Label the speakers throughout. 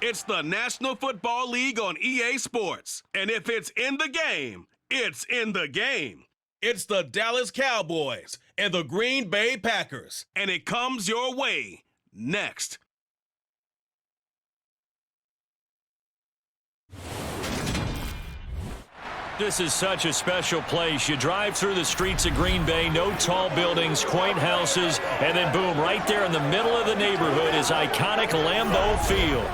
Speaker 1: It's the National Football League on EA Sports. And if it's in the game, it's in the game. It's the Dallas Cowboys and the Green Bay Packers. And it comes your way next.
Speaker 2: This is such a special place. You drive through the streets of Green Bay, no tall buildings, quaint houses, and then boom, right there in the middle of the neighborhood is iconic Lambeau Field.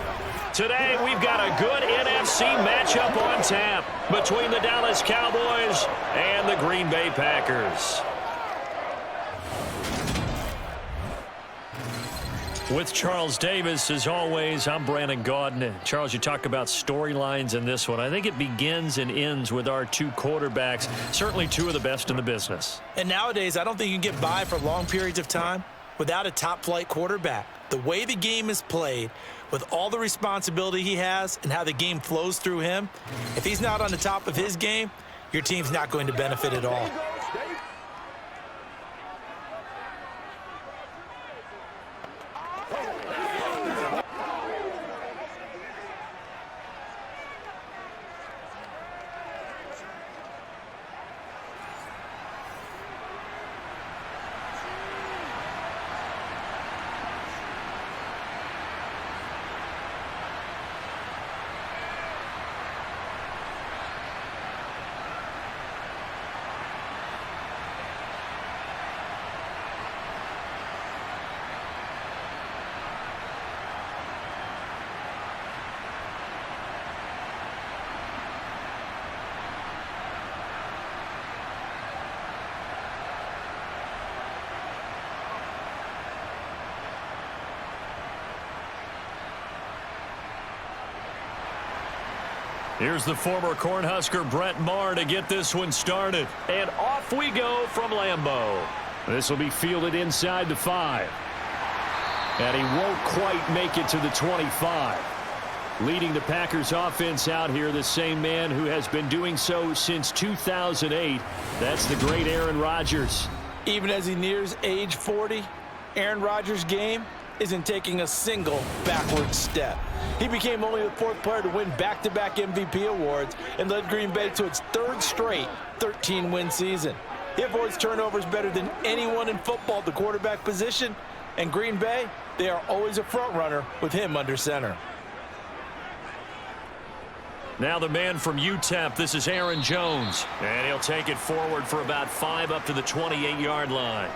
Speaker 2: Today, we've got a good NFC matchup on tap between the Dallas Cowboys and the Green Bay Packers. With Charles Davis, as always, I'm Brandon Gaudin. Charles, you talk about storylines in this one. I think it begins and ends with our two quarterbacks, certainly two of the best in the business.
Speaker 3: And nowadays, I don't think you can get by for long periods of time without a top-flight quarterback. The way the game is played, with all the responsibility he has and how the game flows through him, if he's not on the top of his game, your team's not going to benefit at all.
Speaker 2: Here's the former Cornhusker Brett Maher to get this one started. And off we go from Lambeau. This will be fielded inside the 5. And he won't quite make it to the 25. Leading the Packers offense out here, the same man who has been doing so since 2008. That's the great Aaron Rodgers.
Speaker 3: Even as he nears age 40, Aaron Rodgers' game isn't taking a single backward step. He became only the 4th player to win back-to-back MVP awards and led Green Bay to its 3rd straight 13-win season. He avoids turnovers better than anyone in football at the quarterback position, and Green Bay, they are always a front runner with him under center.
Speaker 2: Now the man from UTEP, this is Aaron Jones, and he'll take it forward for about 5 up to the 28-yard line.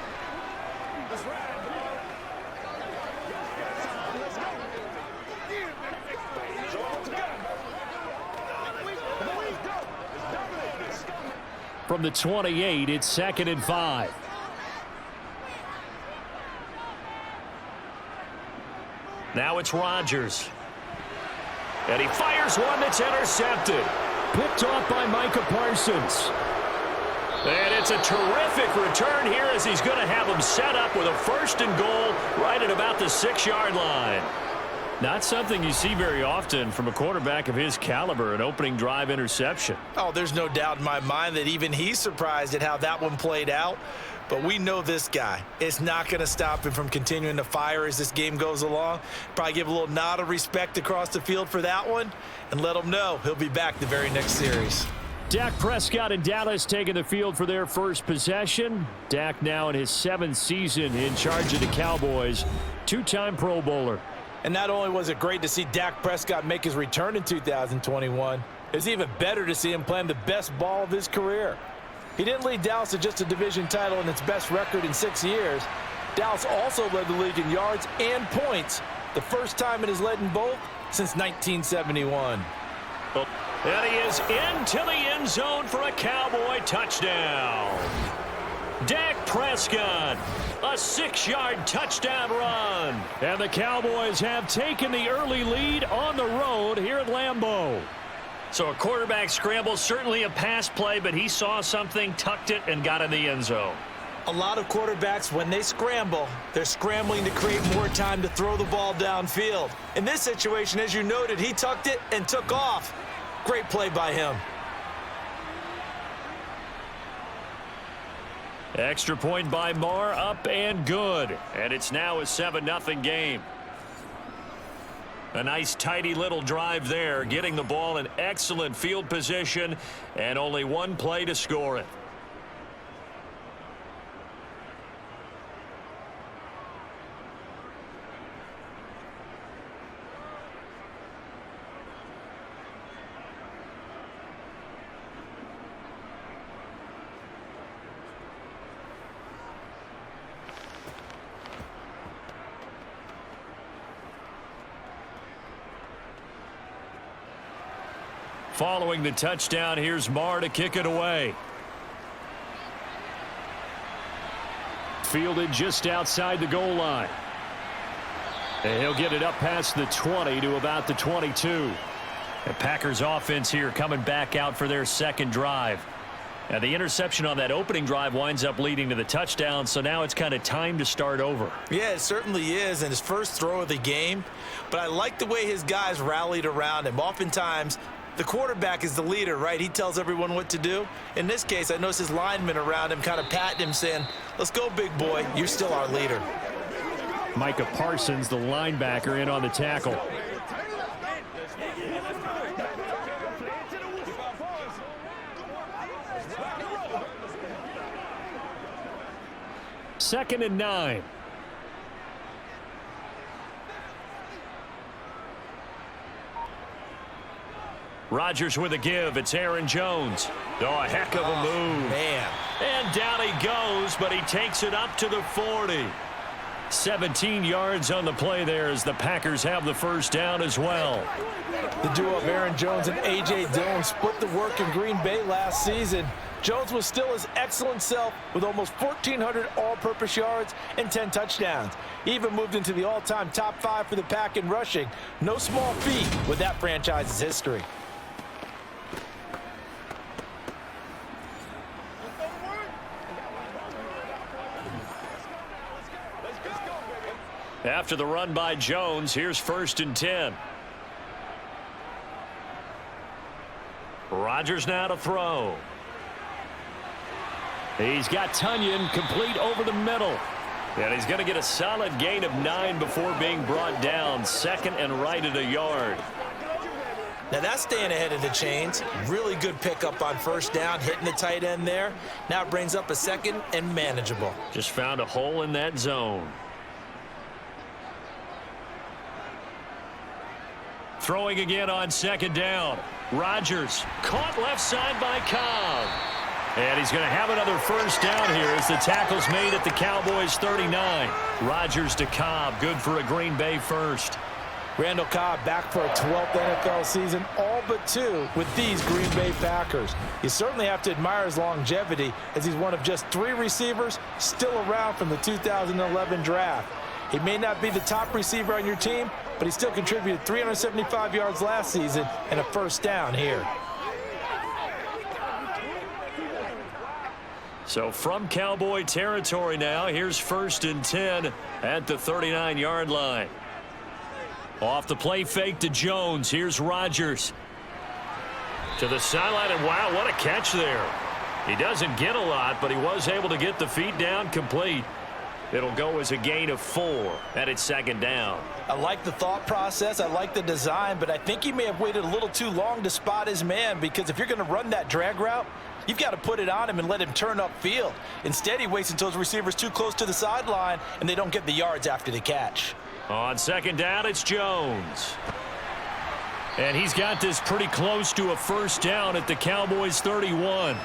Speaker 2: From the 28, it's 2nd and 5. Now it's Rodgers. And he fires one that's intercepted. Picked off by Micah Parsons. And it's a terrific return here as he's going to have him set up with a 1st and goal right at about the 6-yard line. Not something you see very often from a quarterback of his caliber, an opening drive interception.
Speaker 3: Oh, there's no doubt in my mind that even he's surprised at how that one played out. But we know this guy. It's not going to stop him from continuing to fire as this game goes along. Probably give a little nod of respect across the field for that one and let him know he'll be back the very next series.
Speaker 2: Dak Prescott and Dallas taking the field for their first possession. Dak now in his 7th season in charge of the Cowboys. 2-time Pro Bowler.
Speaker 3: And not only was it great to see Dak Prescott make his return in 2021, it's even better to see him playing the best ball of his career. He didn't lead Dallas to just a division title and its best record in 6 years. Dallas also led the league in yards and points, the first time it has led in both since 1971.
Speaker 2: And he is into the end zone for a Cowboy touchdown. Dak Prescott, a 6-yard touchdown run. And the Cowboys have taken the early lead on the road here at Lambeau. So a quarterback scramble, certainly a pass play, but he saw something, tucked it, and got in the end zone.
Speaker 3: A lot of quarterbacks, when they scramble, they're scrambling to create more time to throw the ball downfield. In this situation, as you noted, he tucked it and took off. Great play by him.
Speaker 2: Extra point by Maher, up and good. And it's now a 7-0 game. A nice, tidy little drive there, getting the ball in excellent field position, and only one play to score it. Following the touchdown, here's Marr to kick it away. Fielded just outside the goal line. And he'll get it up past the 20 to about the 22. The Packers offense here coming back out for their second drive. Now the interception on that opening drive winds up leading to the touchdown, so now it's kind of time to start over.
Speaker 3: Yeah, it certainly is, and his first throw of the game. But I like the way his guys rallied around him. Oftentimes, the quarterback is the leader, right? He tells everyone what to do. In this case, I noticed his linemen around him kind of patting him, saying, let's go, big boy. You're still our leader.
Speaker 2: Micah Parsons, the linebacker, in on the tackle. Second and 9. Rodgers with a give. It's Aaron Jones. Oh, a heck of a move.
Speaker 3: Man.
Speaker 2: And down he goes, but he takes it up to the 40. 17 yards on the play there as the Packers have the first down as well.
Speaker 3: The duo of Aaron Jones and A.J. Dillon split the work in Green Bay last season. Jones was still his excellent self with almost 1,400 all-purpose yards and 10 touchdowns. He even moved into the all-time top 5 for the Pack in rushing. No small feat with that franchise's history.
Speaker 2: After the run by Jones, here's first and 10. Rodgers now to throw. He's got Tunyon complete over the middle. And he's going to get a solid gain of 9 before being brought down. Second and right at a yard.
Speaker 3: Now that's staying ahead of the chains. Really good pickup on first down, hitting the tight end there. Now it brings up a second and manageable.
Speaker 2: Just found a hole in that zone. Throwing again on second down. Rodgers caught left side by Cobb. And he's going to have another first down here as the tackle's made at the Cowboys 39. Rodgers to Cobb, good for a Green Bay first.
Speaker 3: Randall Cobb back for a 12th NFL season, all but 2 with these Green Bay Packers. You certainly have to admire his longevity as he's one of just 3 receivers still around from the 2011 draft. He may not be the top receiver on your team, but he still contributed 375 yards last season and a first down here.
Speaker 2: So from Cowboy territory now, here's first and 10 at the 39-yard line. Off the play fake to Jones. Here's Rodgers. To the sideline, and wow, what a catch there. He doesn't get a lot, but he was able to get the feet down complete. It'll go as a gain of 4, and it's second down.
Speaker 3: I like the thought process. I like the design, but I think he may have waited a little too long to spot his man, because if you're going to run that drag route, you've got to put it on him and let him turn upfield. Instead, he waits until his receiver's too close to the sideline, and they don't get the yards after the catch.
Speaker 2: On second down, it's Jones. And he's got this pretty close to a first down at the Cowboys 31.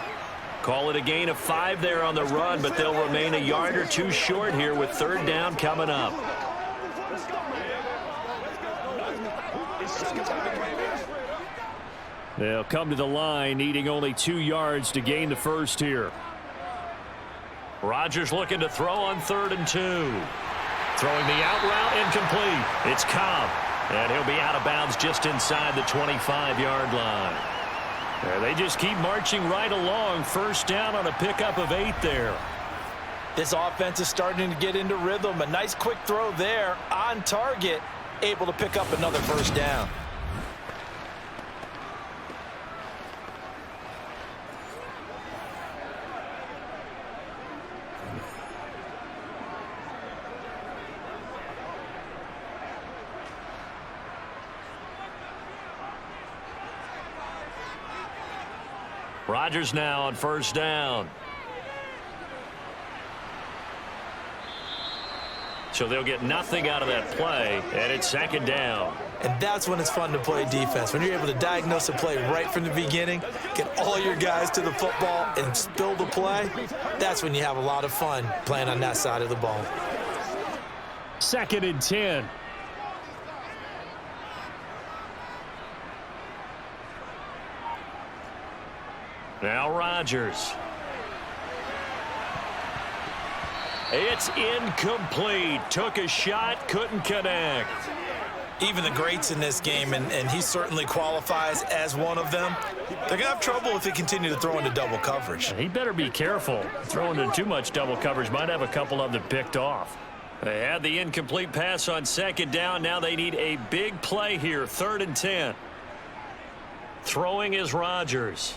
Speaker 2: Call it a gain of 5 there on the run, but they'll remain a yard or 2 short here with third down coming up. They'll come to the line, needing only 2 yards to gain the first here. Rodgers looking to throw on 3rd and 2. Throwing the out route, incomplete. It's Cobb, and he'll be out of bounds just inside the 25-yard line. They just keep marching right along. First down on a pickup of 8 there.
Speaker 3: This offense is starting to get into rhythm. A nice quick throw there on target, able to pick up another first down.
Speaker 2: Rodgers now on first down. So they'll get nothing out of that play, and it's second down.
Speaker 3: And that's when it's fun to play defense. When you're able to diagnose a play right from the beginning, get all your guys to the football and spill the play, that's when you have a lot of fun playing on that side of the ball.
Speaker 2: 2nd and 10. Now Rodgers. It's incomplete. Took a shot, couldn't connect.
Speaker 3: Even the greats in this game, and he certainly qualifies as one of them, they're going to have trouble if they continue to throw into double coverage.
Speaker 2: He better be careful. Throwing into too much double coverage might have a couple of them picked off. They had the incomplete pass on second down. Now they need a big play here. 3rd and 10. Throwing is Rodgers.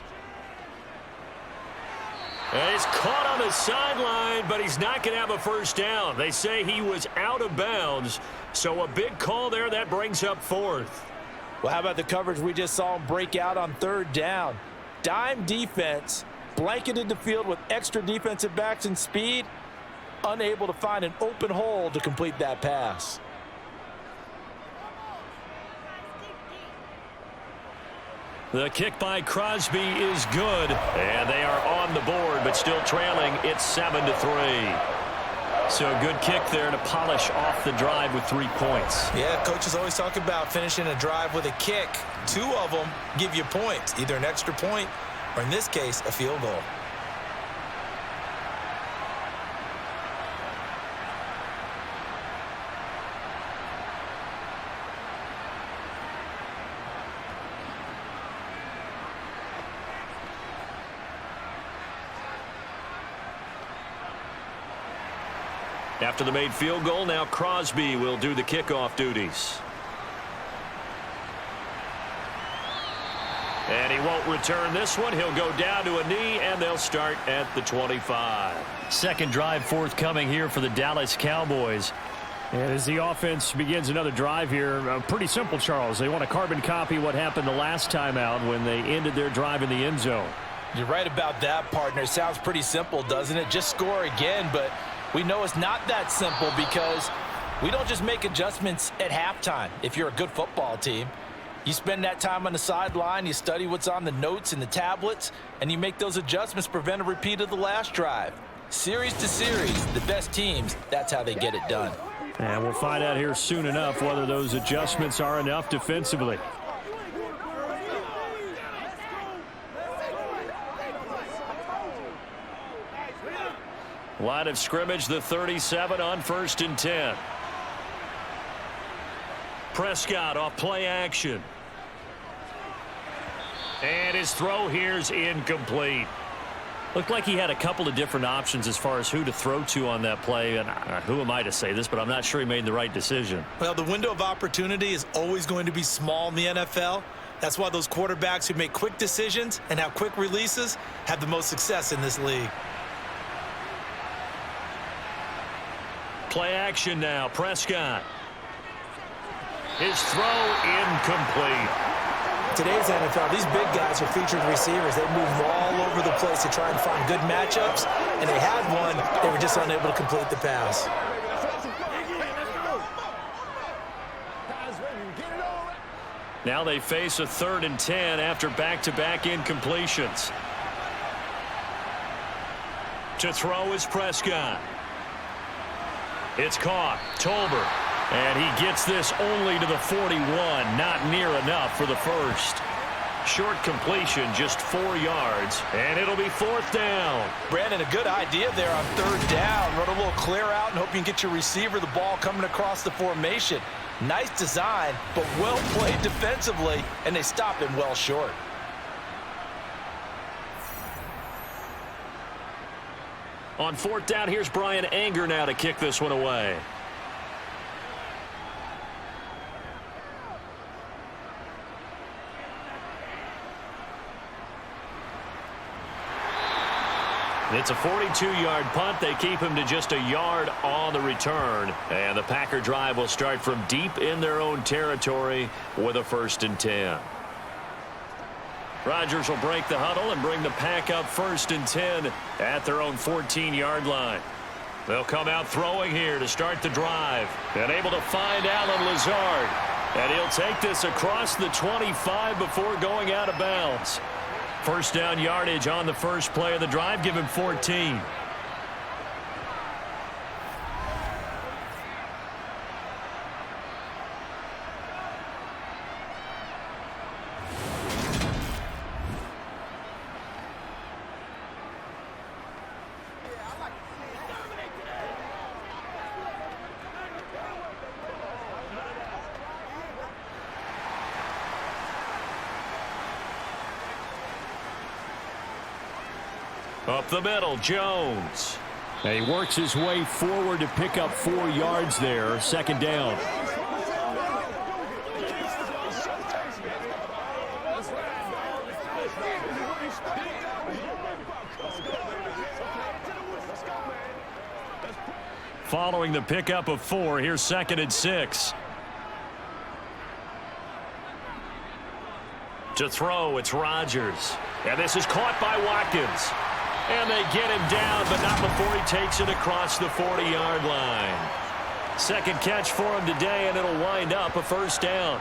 Speaker 2: And he's caught on the sideline, but he's not going to have a first down. They say he was out of bounds, so a big call there. That brings up 4th.
Speaker 3: Well, how about the coverage we just saw him break out on 3rd down? Dime defense, blanketed the field with extra defensive backs and speed, unable to find an open hole to complete that pass.
Speaker 2: The kick by Crosby is good, and they are on the board, but still trailing. It's 7-3. So a good kick there to polish off the drive with 3 points.
Speaker 3: Yeah, coaches always talk about finishing a drive with a kick. 2 of them give you points, either an extra point or, in this case, a field goal.
Speaker 2: After the made field goal, now Crosby will do the kickoff duties. And he won't return this one. He'll go down to a knee, and they'll start at the 25. Second drive forthcoming here for the Dallas Cowboys. And as the offense begins another drive here, pretty simple, Charles. They want to carbon copy what happened the last time out when they ended their drive in the end zone.
Speaker 3: You're right about that, partner. It sounds pretty simple, doesn't it? Just score again, but we know it's not that simple because we don't just make adjustments at halftime. If you're a good football team, you spend that time on the sideline, you study what's on the notes and the tablets, and you make those adjustments, prevent a repeat of the last drive. Series to series, the best teams, that's how they get it done.
Speaker 2: And we'll find out here soon enough whether those adjustments are enough defensively. Line of scrimmage, the 37 on 1st and 10. Prescott off play action. And his throw here's incomplete. Looked like he had a couple of different options as far as who to throw to on that play. And who am I to say this, but I'm not sure he made the right decision.
Speaker 3: Well, the window of opportunity is always going to be small in the NFL. That's why those quarterbacks who make quick decisions and have quick releases have the most success in this league.
Speaker 2: Play action now. Prescott. His throw incomplete.
Speaker 3: Today's NFL, these big guys are featured receivers. They move all over the place to try and find good matchups, and they had one. They were just unable to complete the pass.
Speaker 2: Now they face a 3rd and 10 after back-to-back incompletions. To throw is Prescott. It's caught. Tolbert. And he gets this only to the 41. Not near enough for the first. Short completion, just 4 yards. And it'll be 4th down.
Speaker 3: Brandon, a good idea there on 3rd down. Run a little clear out and hope you can get your receiver the ball coming across the formation. Nice design, but well played defensively, and they stop him well short.
Speaker 2: On 4th down, here's Brian Anger now to kick this one away. It's a 42-yard punt. They keep him to just a yard on the return. And the Packer drive will start from deep in their own territory with a 1st and 10. Rodgers will break the huddle and bring the pack up 1st and 10 at their own 14-yard line. They'll come out throwing here to start the drive. And able to find Allen Lazard. And he'll take this across the 25 before going out of bounds. First down yardage on the first play of the drive. Give him 14. Up the middle, Jones.
Speaker 4: And he works his way forward to pick up 4 yards there. Second down.
Speaker 2: Following the pickup of 4, here's 2nd and 6. To throw, it's Rodgers. And this is caught by Watkins. And they get him down, but not before he takes it across the 40-yard line. Second catch for him today, and it'll wind up a first down.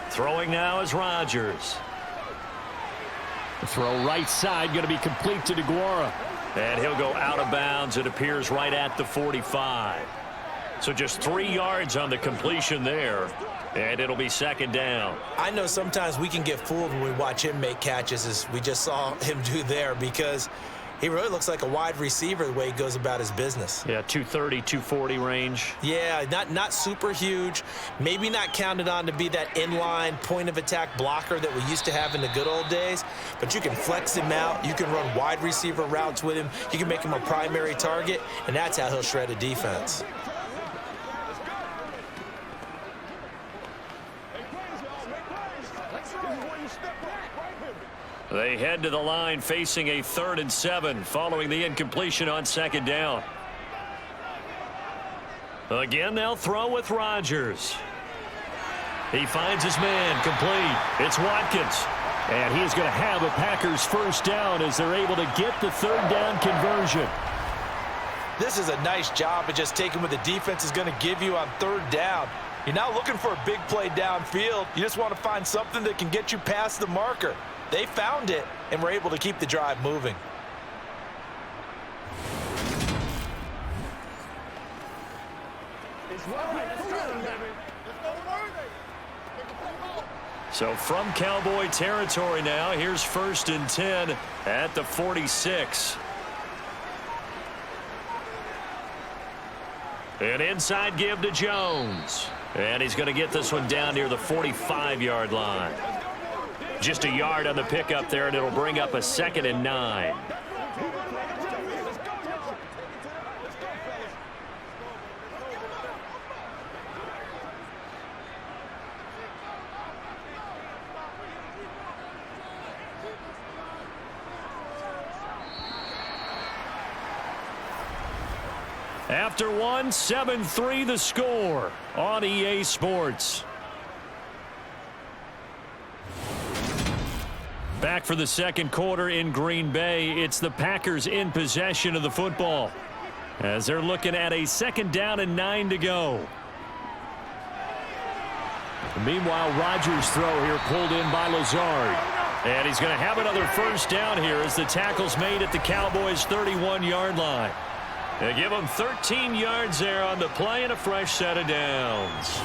Speaker 2: Throwing now is Rodgers.
Speaker 4: The throw right side going to be complete to DeGuara.
Speaker 2: And he'll go out of bounds. It appears right at the 45. So just 3 yards on the completion there. And it'll be second down.
Speaker 3: I know sometimes we can get fooled when we watch him make catches, as we just saw him do there, because he really looks like a wide receiver the way he goes about his business.
Speaker 2: Yeah, 230, 240 range.
Speaker 3: Yeah, not super huge. Maybe not counted on to be that inline point-of-attack blocker that we used to have in the good old days. But you can flex him out. You can run wide receiver routes with him. You can make him a primary target, and that's how he'll shred a defense.
Speaker 2: They head to the line facing a 3rd and 7 following the incompletion on second down. Again, they'll throw with Rodgers. He finds his man complete. It's Watkins. And he's going to have a Packers first down as they're able to get the 3rd down conversion.
Speaker 3: This is a nice job of just taking what the defense is going to give you on 3rd down. You're not looking for a big play downfield. You just want to find something that can get you past the marker. They found it and were able to keep the drive moving.
Speaker 2: So from Cowboy territory now, here's 1st and 10 at the 46. An inside give to Jones. And he's going to get this one down near the 45-yard line. Just a yard on the pickup there, and it'll bring up a 2nd and 9. After one, 7-3 the score on EA Sports. Back for the second quarter in Green Bay. It's the Packers in possession of the football as they're looking at a 2nd down and 9 to go.
Speaker 4: Meanwhile, Rodgers' throw here pulled in by Lazard.
Speaker 2: And he's going to have another first down here as the tackle's made at the Cowboys' 31-yard line. They give them 13 yards there on the play and a fresh set of downs.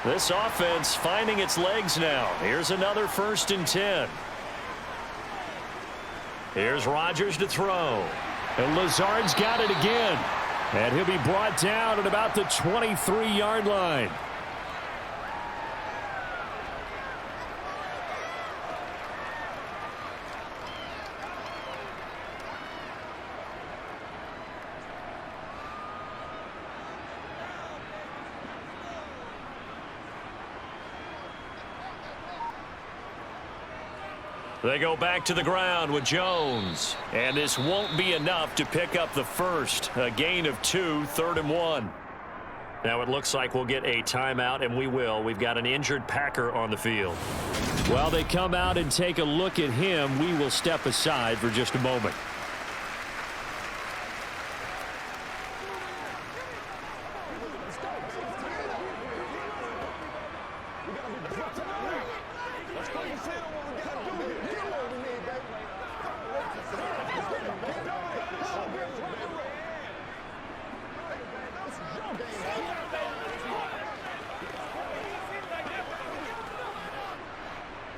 Speaker 2: This offense finding its legs now. Here's another 1st and 10. Here's Rodgers to throw.
Speaker 4: And Lazard's got it again. And he'll be brought down at about the 23-yard line.
Speaker 2: They go back to the ground with Jones. And this won't be enough to pick up the first. A gain of 2, 3rd and 1. Now it looks like we'll get a timeout, and we will. We've got an injured Packer on the field.
Speaker 4: While they come out and take a look at him, we will step aside for just a moment.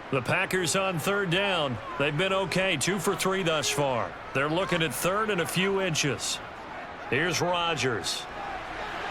Speaker 2: The Packers on 3rd down. They've been okay, 2 for 3 thus far. They're looking at 3rd and a few inches. Here's Rodgers.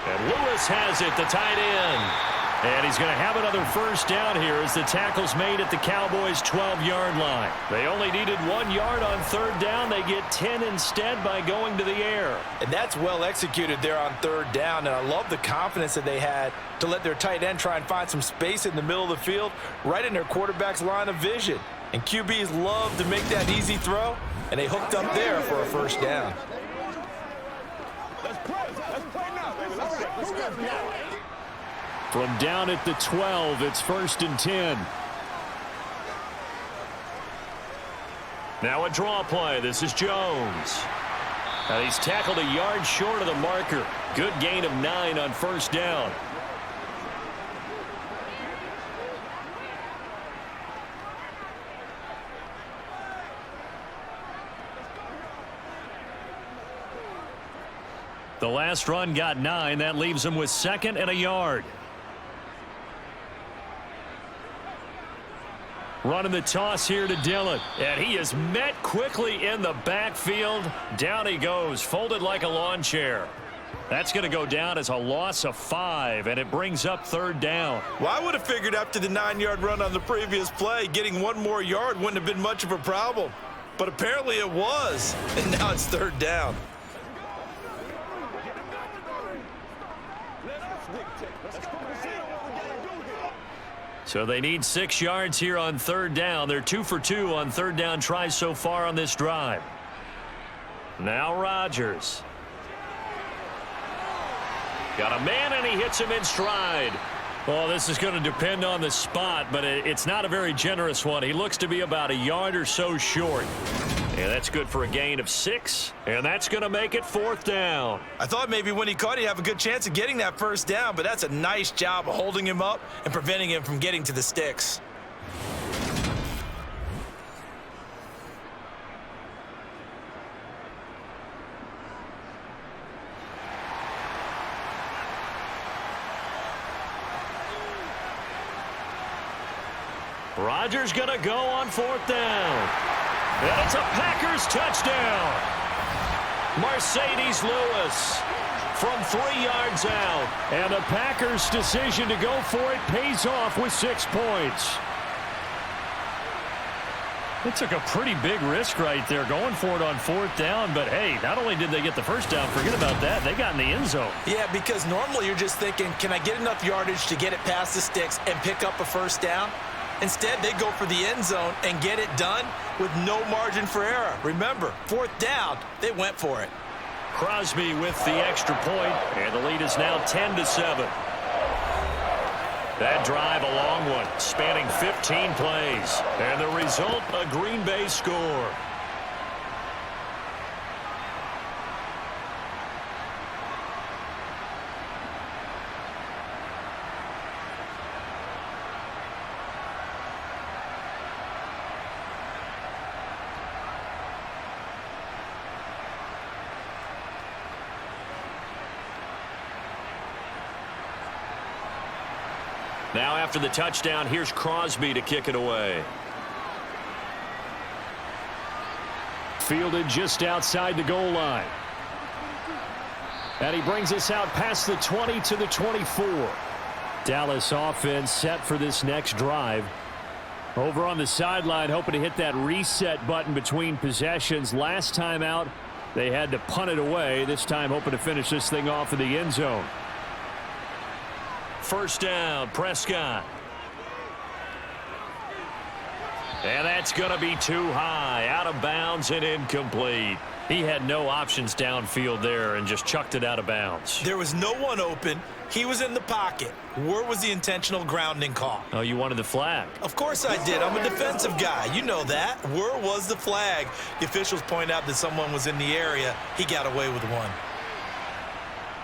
Speaker 2: And Lewis has it, the tight end. And he's going to have another 1st down here as the tackle's made at the Cowboys' 12-yard line. They only needed 1 yard on 3rd down. They get 10 instead by going to the air.
Speaker 3: And that's well executed there on 3rd down. And I love the confidence that they had to let their tight end try and find some space in the middle of the field, right in their quarterback's line of vision. And QBs love to make that easy throw, and they hooked up there for a 1st down.
Speaker 4: From down at the 12, it's 1st and 10.
Speaker 2: Now a draw play. This is Jones. Now he's tackled a yard short of the marker. Good gain of 9 on 1st down. The last run got 9. That leaves him with 2nd and a yard. Running the toss here to Dillon. And he is met quickly in the backfield. Down he goes, folded like a lawn chair. That's going to go down as a loss of 5, and it brings up 3rd down.
Speaker 3: Well, I would have figured after the 9-yard run on the previous play, getting 1 more yard wouldn't have been much of a problem. But apparently it was, and now it's 3rd down.
Speaker 2: So they need 6 yards here on 3rd down. They're 2 for 2 on 3rd down tries so far on this drive. Now Rodgers. Got a man, and he hits him in stride. Well, this is going to depend on the spot, but it's not a very generous one. He looks to be about a yard or so short. And that's good for a gain of 6, and that's going to make it 4th down.
Speaker 3: I thought maybe when he caught, he'd have a good chance of getting that 1st down, but that's a nice job of holding him up and preventing him from getting to the sticks.
Speaker 2: Rodgers going to go on 4th down. And it's a Packers touchdown. Mercedes Lewis from 3 yards out.
Speaker 4: And the Packers' decision to go for it pays off with 6 points.
Speaker 2: They took a pretty big risk right there going for it on 4th down. But, hey, not only did they get the 1st down, forget about that, they got in the end zone.
Speaker 3: Yeah, because normally you're just thinking, can I get enough yardage to get it past the sticks and pick up a 1st down? Instead, they go for the end zone and get it done with no margin for error. Remember, 4th down, they went for it.
Speaker 2: Crosby with the extra point, and the lead is now 10-7. That drive, a long one, spanning 15 plays. And the result, a Green Bay score. Now after the touchdown, here's Crosby to kick it away.
Speaker 4: Fielded just outside the goal line. And he brings us out past the 20 to the 24. Dallas offense set for this next drive. Over on the sideline, hoping to hit that reset button between possessions. Last time out, they had to punt it away. This time, hoping to finish this thing off in the end zone.
Speaker 2: First down, Prescott. And that's going to be too high, out of bounds and incomplete. He had no options downfield there and just chucked it out of bounds.
Speaker 3: There was no one open. He was in the pocket. Where was the intentional grounding call?
Speaker 2: Oh, you wanted the flag?
Speaker 3: Of course I did. I'm a defensive guy. You know that. Where was the flag? The officials point out that someone was in the area. He got away with one.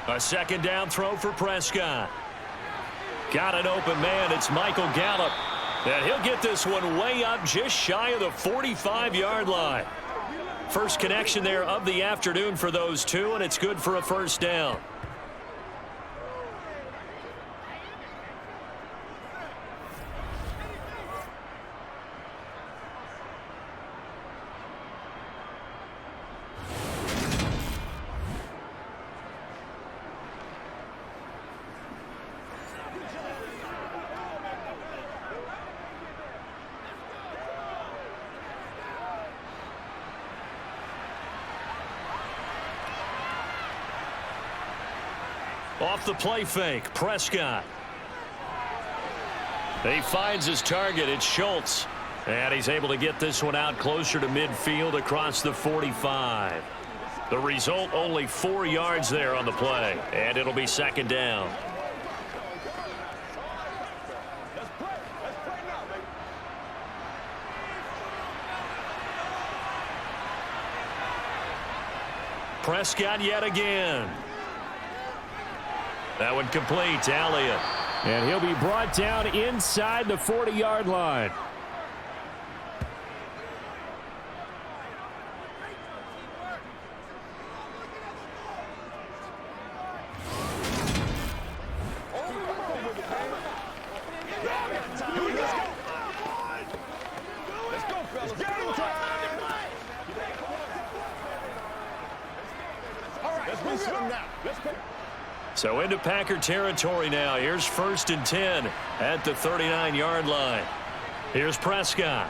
Speaker 2: A second down throw for Prescott. Got an open man. It's Michael Gallup. And he'll get this one way up just shy of the 45-yard line. First connection there of the afternoon for those two, and it's good for a first down. Off the play fake, Prescott. He finds his target. It's Schultz. And he's able to get this one out closer to midfield across the 45. The result, only 4 yards there on the play. And it'll be second down. Prescott yet again. That one complete to Elliott.
Speaker 4: And he'll be brought down inside the 40-yard line.
Speaker 2: So into Packer territory now. Here's 1st and 10 at the 39-yard line. Here's Prescott.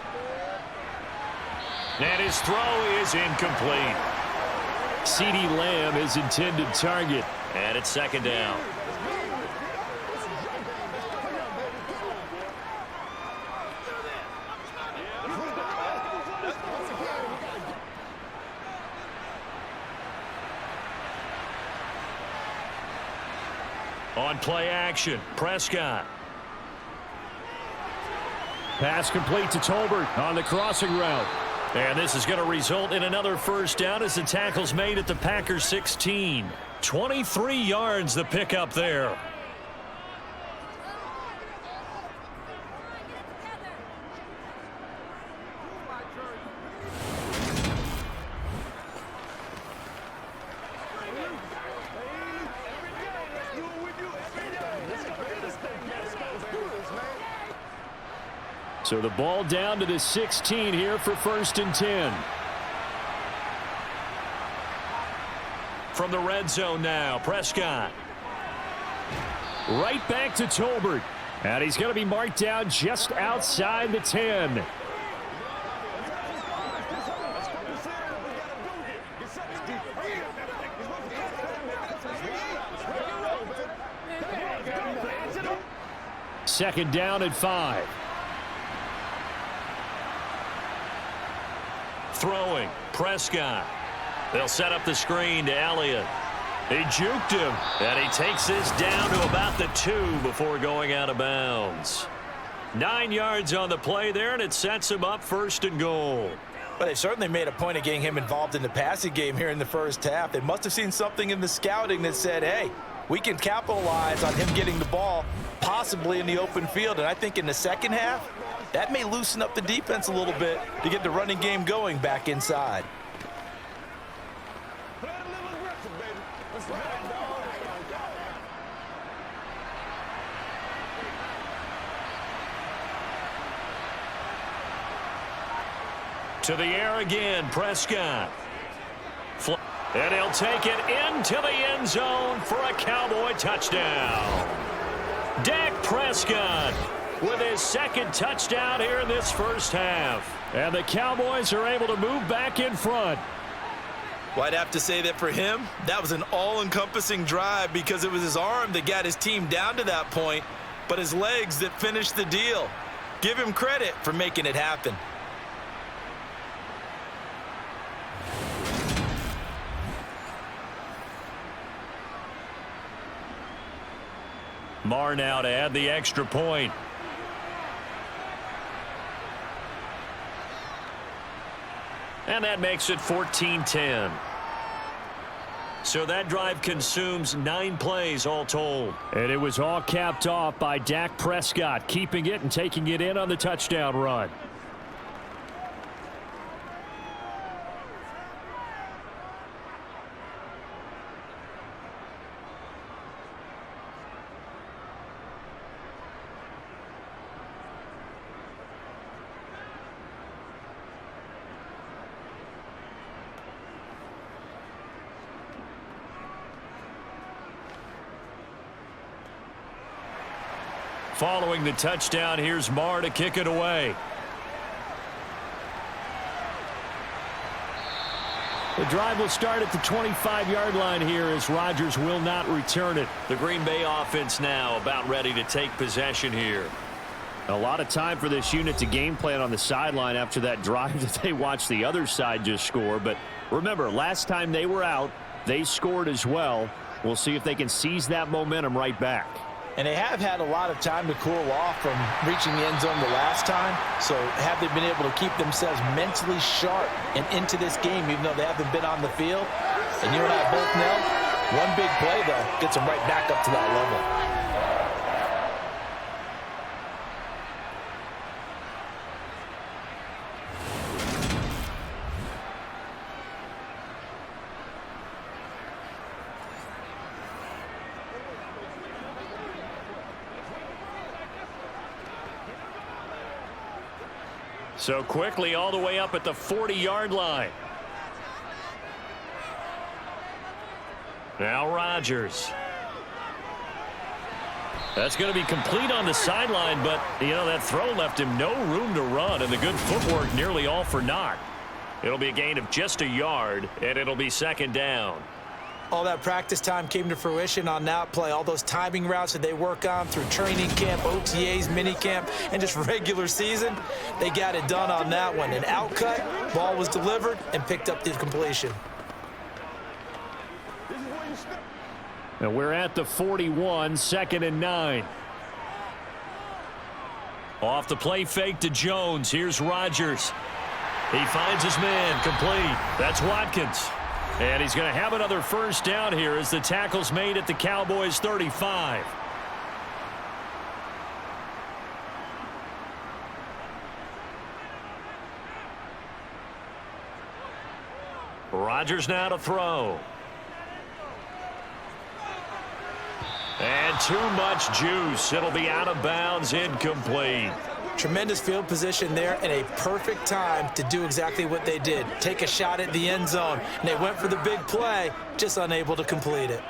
Speaker 2: And his throw is incomplete.
Speaker 4: CeeDee Lamb is intended target.
Speaker 2: And it's second down. On play action, Prescott.
Speaker 4: Pass complete to Tolbert on the crossing route.
Speaker 2: And this is going to result in another first down as the tackle's made at the Packers 16. 23 yards the pickup there.
Speaker 4: So the ball down to the 16 here for 1st and 10.
Speaker 2: From the red zone now, Prescott.
Speaker 4: Right back to Tolbert. And he's going to be marked down just outside the 10. Second down at 5.
Speaker 2: Throwing, Prescott. They'll set up the screen to Elliott. He juked him, and he takes this down to about the 2 before going out of bounds. 9 yards on the play there, and it sets him up 1st and goal.
Speaker 3: But they certainly made a point of getting him involved in the passing game here in the first half. They must have seen something in the scouting that said, hey, we can capitalize on him getting the ball possibly in the open field. And I think in the second half, that may loosen up the defense a little bit to get the running game going back inside.
Speaker 2: To the air again, Prescott. And he'll take it into the end zone for a Cowboy touchdown. Dak Prescott with his second touchdown here in this first half.
Speaker 4: And the Cowboys are able to move back in front.
Speaker 3: Well, I'd have to say that for him, that was an all-encompassing drive because it was his arm that got his team down to that point, but his legs that finished the deal. Give him credit for making it happen.
Speaker 2: Marr now to add the extra point. And that makes it 14-10. So that drive consumes 9 plays all told.
Speaker 4: And it was all capped off by Dak Prescott, keeping it and taking it in on the touchdown run.
Speaker 2: Following the touchdown, here's Marr to kick it away.
Speaker 4: The drive will start at the 25-yard line here as Rodgers will not return it.
Speaker 2: The Green Bay offense now about ready to take possession here.
Speaker 4: A lot of time for this unit to game plan on the sideline after that drive that they watched the other side just score. But remember, last time they were out, they scored as well. We'll see if they can seize that momentum right back.
Speaker 3: And they have had a lot of time to cool off from reaching the end zone the last time. So have they been able to keep themselves mentally sharp and into this game, even though they haven't been on the field? And you and I both know, one big play, though, gets them right back up to that level.
Speaker 2: So quickly all the way up at the 40-yard line. Now Rodgers. That's going to be complete on the sideline, but, you know, that throw left him no room to run, and the good footwork nearly all for naught. It'll be a gain of just a yard, and it'll be second down.
Speaker 3: All that practice time came to fruition on that play. All those timing routes that they work on through training camp, OTAs, minicamp, and just regular season, they got it done on that one. An outcut, ball was delivered, and picked up the completion.
Speaker 4: And we're at the 41, 2nd and 9.
Speaker 2: Off the play fake to Jones. Here's Rodgers. He finds his man, complete. That's Watkins. And he's going to have another first down here as the tackle's made at the Cowboys' 35. Rodgers now to throw. And too much juice. It'll be out of bounds, incomplete.
Speaker 3: Tremendous field position there and a perfect time to do exactly what they did. Take a shot at the end zone. And they went for the big play, just unable to complete it.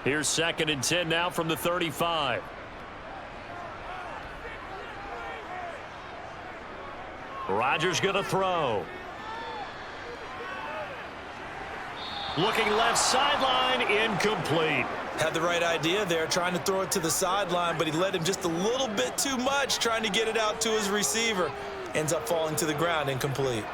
Speaker 2: Here's 2nd and 10 now from the 35. Rodgers going to throw. Looking left sideline, incomplete.
Speaker 3: Had the right idea there, trying to throw it to the sideline, but he led him just a little bit too much, trying to get it out to his receiver. Ends up falling to the ground, incomplete.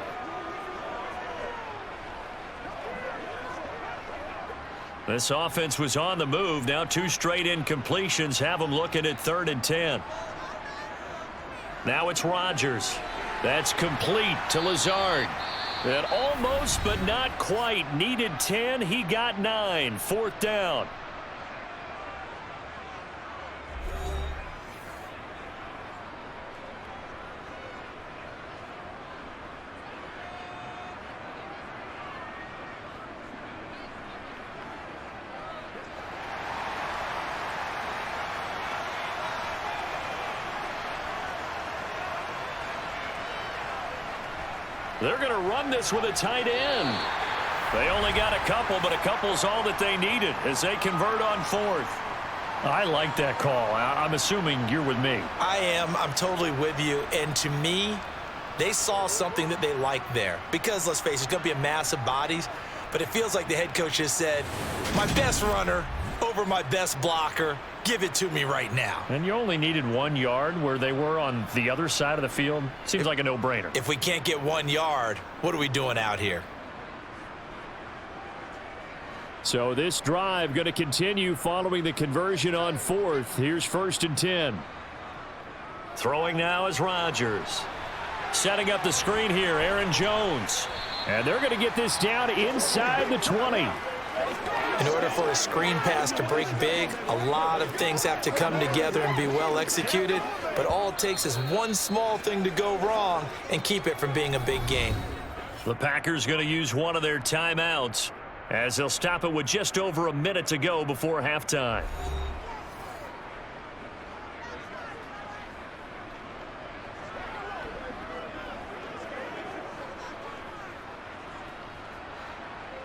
Speaker 2: This offense was on the move. Now 2 straight incompletions have them looking at 3rd and 10. Now it's Rodgers. That's complete to Lazard. That almost but not quite needed 10. He got 9. 4th down. They're going to run this with a tight end. They only got a couple, but a couple's all that they needed as they convert on fourth.
Speaker 4: I like that call. I'm assuming you're with me.
Speaker 3: I am. I'm totally with you. And to me, they saw something that they liked there. Because, let's face it, it's going to be a mass of bodies. But it feels like the head coach has said, my best runner over my best blocker, give it to me right now.
Speaker 4: And you only needed 1 yard where they were on the other side of the field. Seems like a no-brainer.
Speaker 3: If we can't get 1 yard, what are we doing out here?
Speaker 4: So this drive going to continue following the conversion on fourth. Here's 1st and 10.
Speaker 2: Throwing now is Rodgers. Setting up the screen here, Aaron Jones.
Speaker 4: And they're going to get this down inside the 20.
Speaker 3: In order for a screen pass to break big, a lot of things have to come together and be well executed. But all it takes is one small thing to go wrong and keep it from being a big game.
Speaker 2: The Packers going to use one of their timeouts as they'll stop it with just over a minute to go before halftime.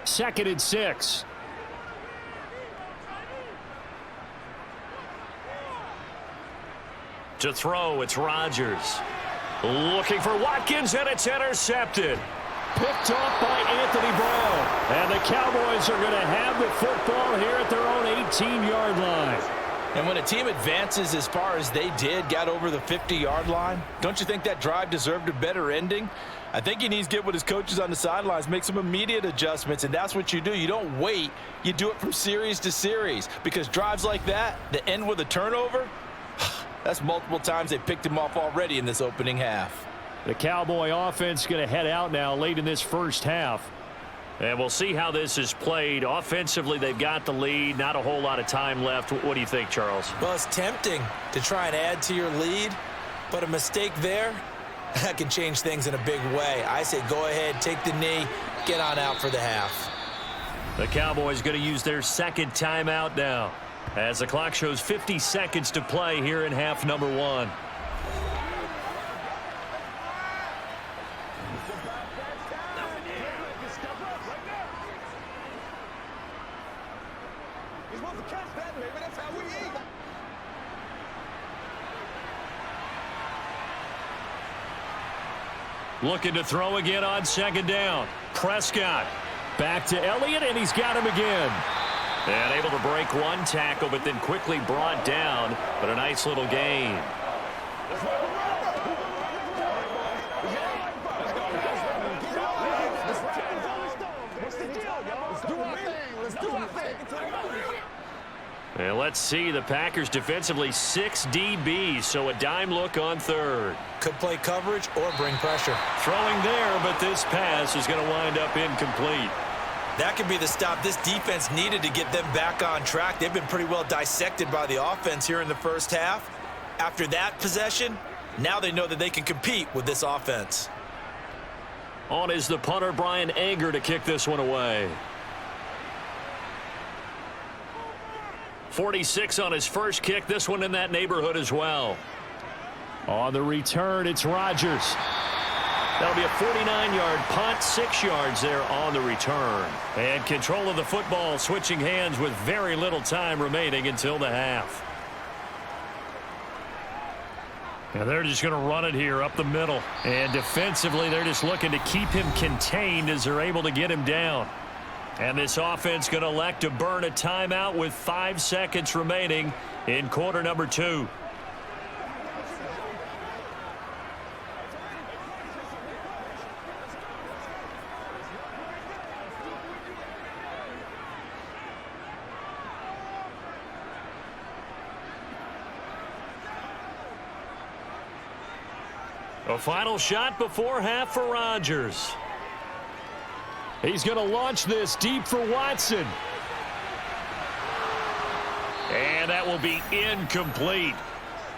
Speaker 4: Second and 6.
Speaker 2: To throw, it's Rodgers. Looking for Watkins, and it's intercepted.
Speaker 4: Picked off by Anthony Brown. And the Cowboys are going to have the football here at their own 18-yard line.
Speaker 3: And when a team advances as far as they did, got over the 50-yard line, don't you think that drive deserved a better ending? I think he needs to get with his coaches on the sidelines, make some immediate adjustments, and that's what you do. You don't wait. You do it from series to series, because drives like that end with a turnover, that's multiple times they picked him off already in this opening half.
Speaker 4: The Cowboy offense going to head out now late in this first half.
Speaker 2: And we'll see how this is played. Offensively, they've got the lead. Not a whole lot of time left. What do you think, Charles?
Speaker 3: Well, it's tempting to try and add to your lead, but a mistake there, that can change things in a big way. I say go ahead, take the knee, get on out for the half.
Speaker 2: The Cowboys going to use their second timeout now as the clock shows 50 seconds to play here in half number 1. Looking to throw again on second down. Prescott
Speaker 4: back to Elliott, and he's got him again.
Speaker 2: And able to break one tackle, but then quickly brought down. But a nice little gain. And let's see, the Packers defensively 6 DBs, so a dime look on third.
Speaker 3: Could play coverage or bring pressure.
Speaker 2: Throwing there, but this pass is going to wind up incomplete.
Speaker 3: That could be the stop this defense needed to get them back on track. They've been pretty well dissected by the offense here in the first half. After that possession, now they know that they can compete with this offense.
Speaker 2: On is the punter, Brian Anger, to kick this one away. 46 on his first kick. This one in that neighborhood as well.
Speaker 4: On the return, it's Rodgers.
Speaker 2: That'll be a 49-yard punt, 6 yards there on the return. And control of the football switching hands with very little time remaining until the half.
Speaker 4: And they're just going to run it here up the middle. And defensively, they're just looking to keep him contained as they're able to get him down.
Speaker 2: And this offense going to elect to burn a timeout with 5 seconds remaining in quarter number 2. A final shot before half for Rodgers.
Speaker 4: He's going to launch this deep for Watson.
Speaker 2: And that will be incomplete.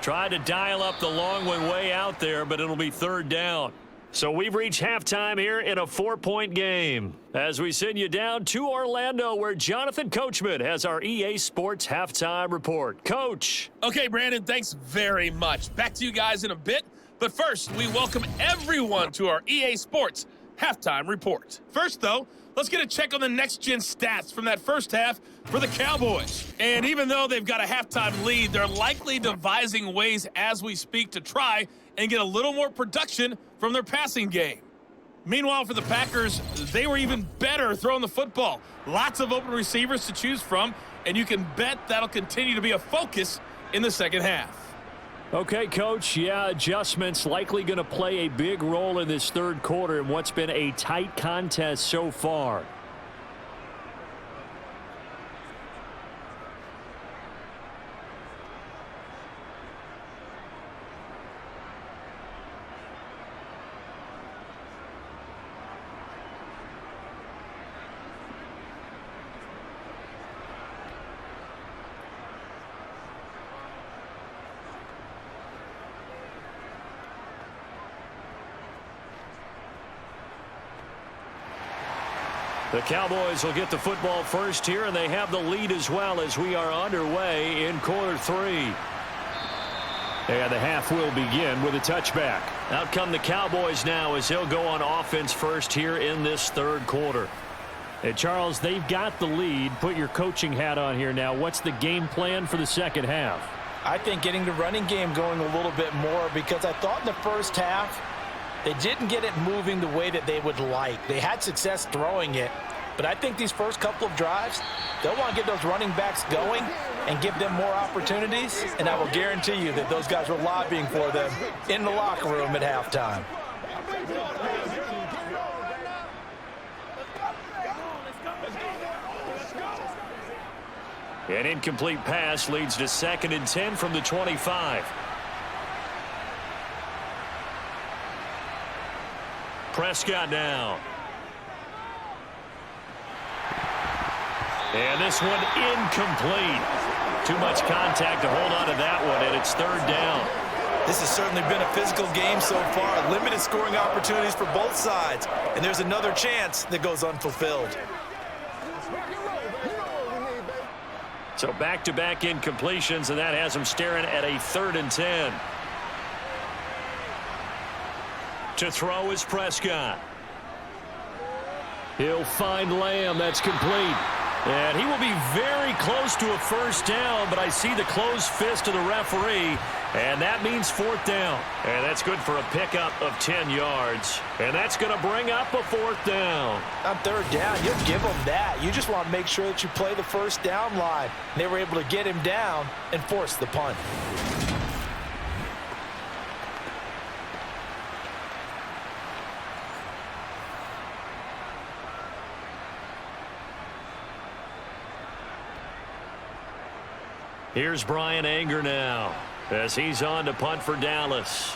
Speaker 2: Tried to dial up the long one way out there, but it'll be third down. So we've reached halftime here in a 4-point game. As we send you down to Orlando, where Jonathan Coachman has our EA Sports halftime report. Coach.
Speaker 5: Okay, Brandon, thanks very much. Back to you guys in a bit. But first, we welcome everyone to our EA Sports halftime report. First, though, let's get a check on the next-gen stats from that first half for the Cowboys. And even though they've got a halftime lead, they're likely devising ways as we speak to try and get a little more production from their passing game. Meanwhile, for the Packers, they were even better throwing the football. Lots of open receivers to choose from, and you can bet that'll continue to be a focus in the second half.
Speaker 4: Okay, Coach, yeah, adjustments likely going to play a big role in this third quarter in what's been a tight contest so far. The Cowboys will get the football first here, and they have the lead as well as we are underway in quarter three. And the half will begin with a touchback. Out come the Cowboys now as they'll go on offense first here in this third quarter. Hey, Charles, they've got the lead. Put your coaching hat on here now. What's the game plan for the second half?
Speaker 3: I think getting the running game going a little bit more, because I thought in the first half they didn't get it moving the way that they would like. They had success throwing it, but I think these first couple of drives, they'll want to get those running backs going and give them more opportunities, and I will guarantee you that those guys were lobbying for them in the locker room at halftime.
Speaker 4: An incomplete pass leads to 2nd and 10 from the 25. Prescott now. And this one incomplete. Too much contact to hold on to that one, and it's 3rd down.
Speaker 3: This has certainly been a physical game so far. Limited scoring opportunities for both sides, and there's another chance that goes unfulfilled.
Speaker 4: So back-to-back incompletions, and that has them staring at a 3rd and 10. To throw is Prescott. He'll find Lamb. That's complete. And he will be very close to a first down, but I see the closed fist of the referee, and that means 4th down. And that's good for a pickup of 10 yards. And that's going to bring up a 4th down.
Speaker 3: On 3rd down, you'll give them that. You just want to make sure that you play the first down line. They were able to get him down and force the punt.
Speaker 4: Here's Brian Anger now as he's on to punt for Dallas.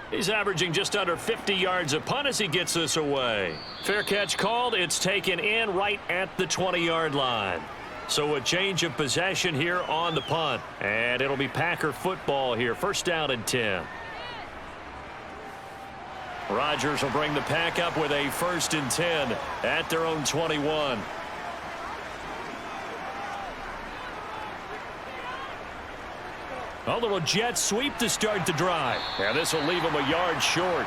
Speaker 4: He's averaging just under 50 yards a punt as he gets this away. Fair catch called. It's taken in right at the 20-yard line. So a change of possession here on the punt. And it'll be Packer football here. 1st down and 10. Rodgers will bring the Pack up with a 1st and 10 at their own 21. A little jet sweep to start the drive. And this will leave him a yard short.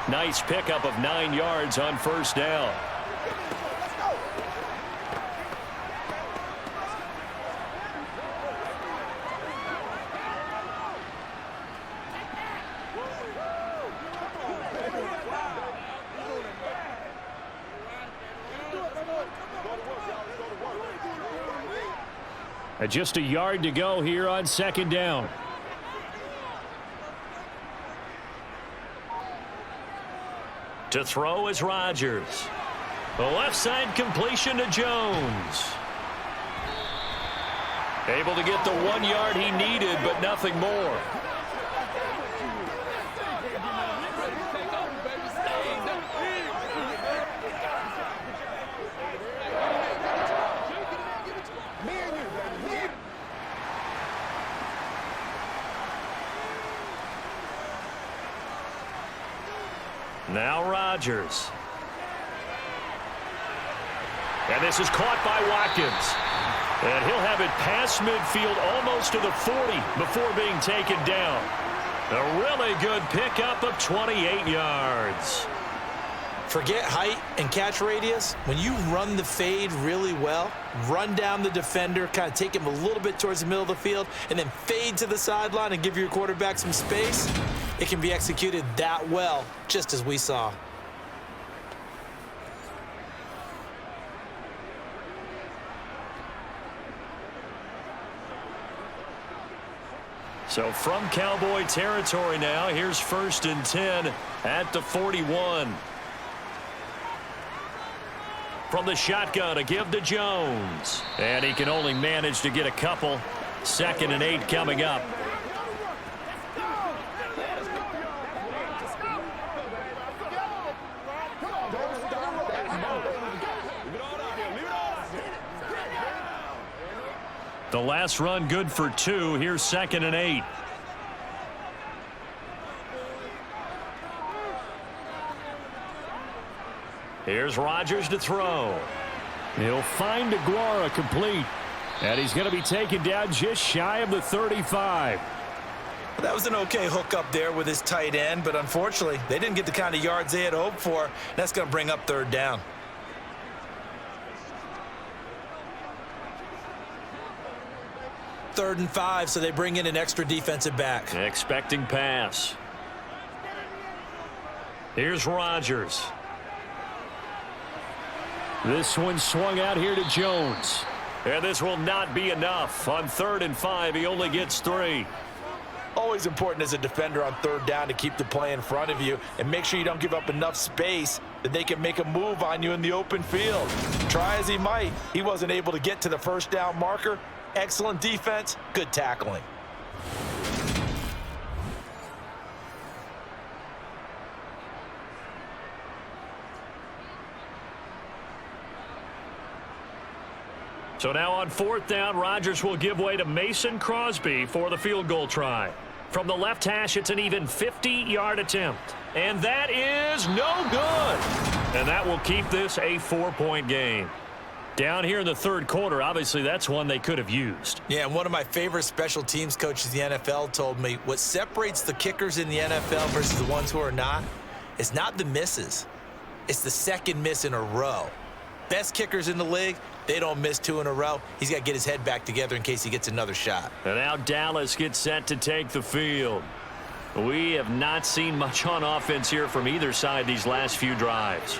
Speaker 4: Nice pickup of 9 yards on 1st down. And just a yard to go here on 2nd down. To throw is Rodgers. The left side completion to Jones. Able to get the 1 yard he needed, but nothing more. Now Rodgers. And this is caught by Watkins. And he'll have it past midfield almost to the 40 before being taken down.
Speaker 2: A really good pickup of 28 yards.
Speaker 3: Forget height and catch radius. When you run the fade really well, run down the defender, kind of take him a little bit towards the middle of the field, and then fade to the sideline and give your quarterback some space, it can be executed that well, just as we saw.
Speaker 2: So from Cowboy territory now, here's 1st and 10 at the 41. From the shotgun, a give to Jones. And he can only manage to get a couple. 2nd and 8 coming up. The last run good for 2. Here's 2nd and 8. Here's Rodgers to throw.
Speaker 4: He'll find Aguara complete. And he's going to be taken down just shy of the 35.
Speaker 3: That was an okay hook up there with his tight end, but unfortunately, they didn't get the kind of yards they had hoped for. That's going to bring up 3rd down. Third and 5, so they bring in an extra defensive back.
Speaker 2: Expecting pass. Here's Rodgers.
Speaker 4: This one swung out here to Jones.
Speaker 2: And this will not be enough. On 3rd and 5, he only gets 3.
Speaker 3: Always important as a defender on 3rd down to keep the play in front of you and make sure you don't give up enough space that they can make a move on you in the open field. Try as he might, he wasn't able to get to the 1st down marker. Excellent defense, good tackling.
Speaker 2: So now on 4th down, Rodgers will give way to Mason Crosby for the field goal try. From the left hash, it's an even 50-yard attempt. And that is no good. And that will keep this a 4-point game. Down here in the 3rd quarter, obviously that's one they could have used.
Speaker 3: Yeah, and one of my favorite special teams coaches in the NFL told me what separates the kickers in the NFL versus the ones who are not is not the misses. It's the 2nd miss in a row. Best kickers in the league, they don't miss 2 in a row. He's got to get his head back together in case he gets another shot.
Speaker 2: And now Dallas gets set to take the field. We have not seen much on offense here from either side these last few drives.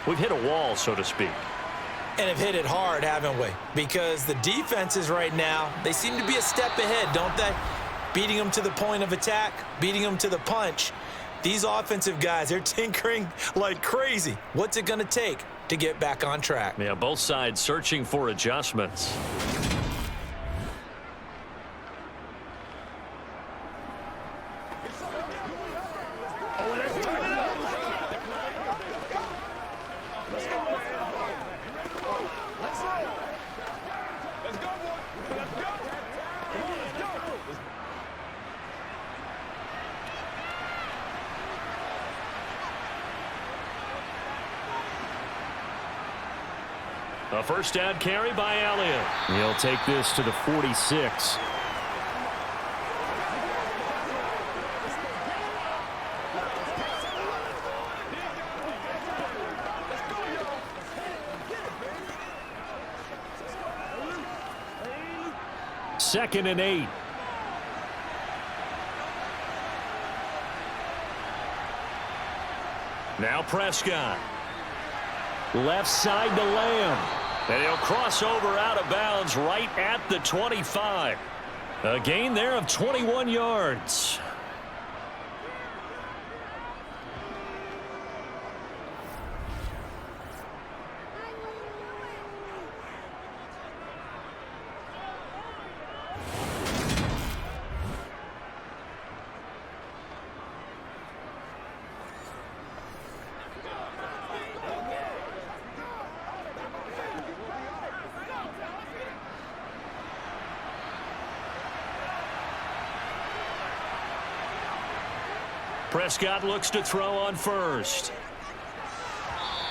Speaker 2: We've hit a wall, so to speak.
Speaker 3: And have hit it hard, haven't we? Because the defenses right now, they seem to be a step ahead, don't they? Beating them to the point of attack, beating them to the punch. These offensive guys, they're tinkering like crazy. What's it going to take to get back on track?
Speaker 2: Yeah, both sides searching for adjustments. A 1st down carry by Elliott.
Speaker 4: He'll take this to the 46. Second and 8.
Speaker 2: Now Prescott.
Speaker 4: Left side to Lamb.
Speaker 2: And he'll cross over out of bounds right at the 25. A gain there of 21 yards. Prescott looks to throw on 1st.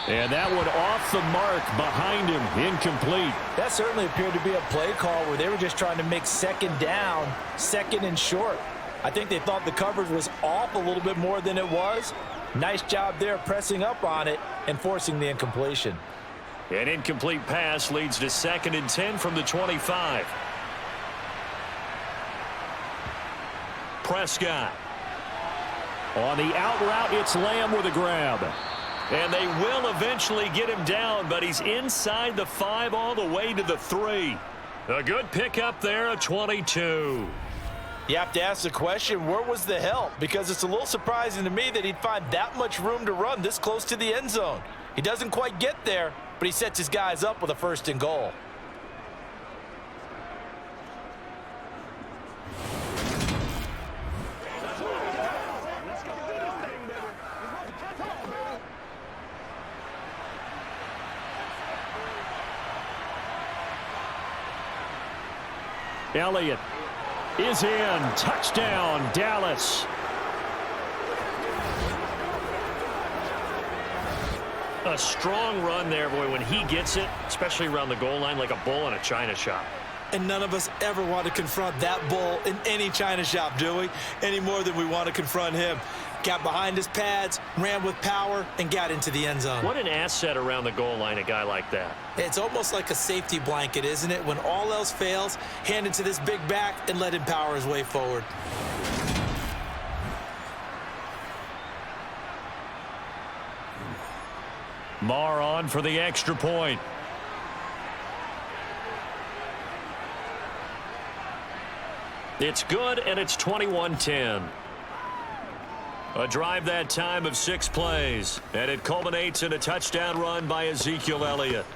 Speaker 4: And that one off the mark behind him, incomplete.
Speaker 3: That certainly appeared to be a play call where they were just trying to make 2nd down, 2nd and short. I think they thought the coverage was off a little bit more than it was. Nice job there pressing up on it and forcing the incompletion.
Speaker 2: An incomplete pass leads to 2nd and 10 from the 25. Prescott. On the out route, it's Lamb with a grab. And they will eventually get him down, but he's inside the 5 all the way to the 3. A good pickup there, a 22.
Speaker 3: You have to ask the question, where was the help? Because it's a little surprising to me that he'd find that much room to run this close to the end zone. He doesn't quite get there, but he sets his guys up with a 1st and goal.
Speaker 4: Elliott is in. Touchdown, Dallas.
Speaker 2: A strong run there, boy, when he gets it, especially around the goal line, like a bull in a china shop.
Speaker 3: And none of us ever want to confront that bull in any china shop, do we? Any more than we want to confront him. Got behind his pads, ran with power, and got into the end zone.
Speaker 2: What an asset around the goal line, a guy like that.
Speaker 3: It's almost like a safety blanket, isn't it? When all else fails, hand it to this big back and let him power his way forward.
Speaker 2: Marr on for the extra point. It's good, and it's 21-10. A drive that time of 6 plays, and it culminates in a touchdown run by Ezekiel Elliott.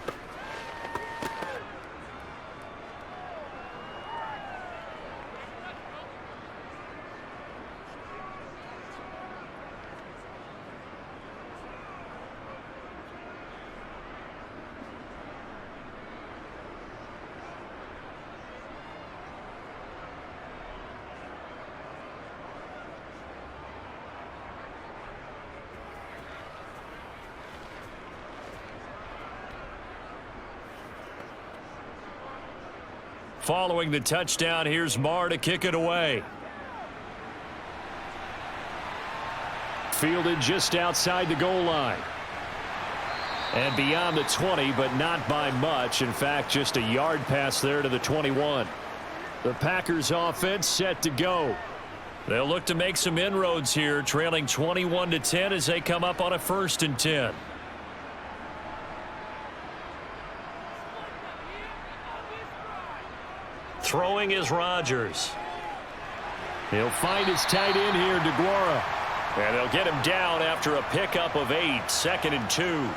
Speaker 2: Following the touchdown, here's Marr to kick it away.
Speaker 4: Fielded just outside the goal line. And beyond the 20, but not by much. In fact, just a yard pass there to the 21. The Packers offense set to go. They'll look to make some inroads here, trailing 21-10 as they come up on a 1st and 10.
Speaker 2: Throwing is Rodgers.
Speaker 4: He'll find his tight end here, DeGuara.
Speaker 2: And they'll get him down after a pickup of 8, 2nd and 2.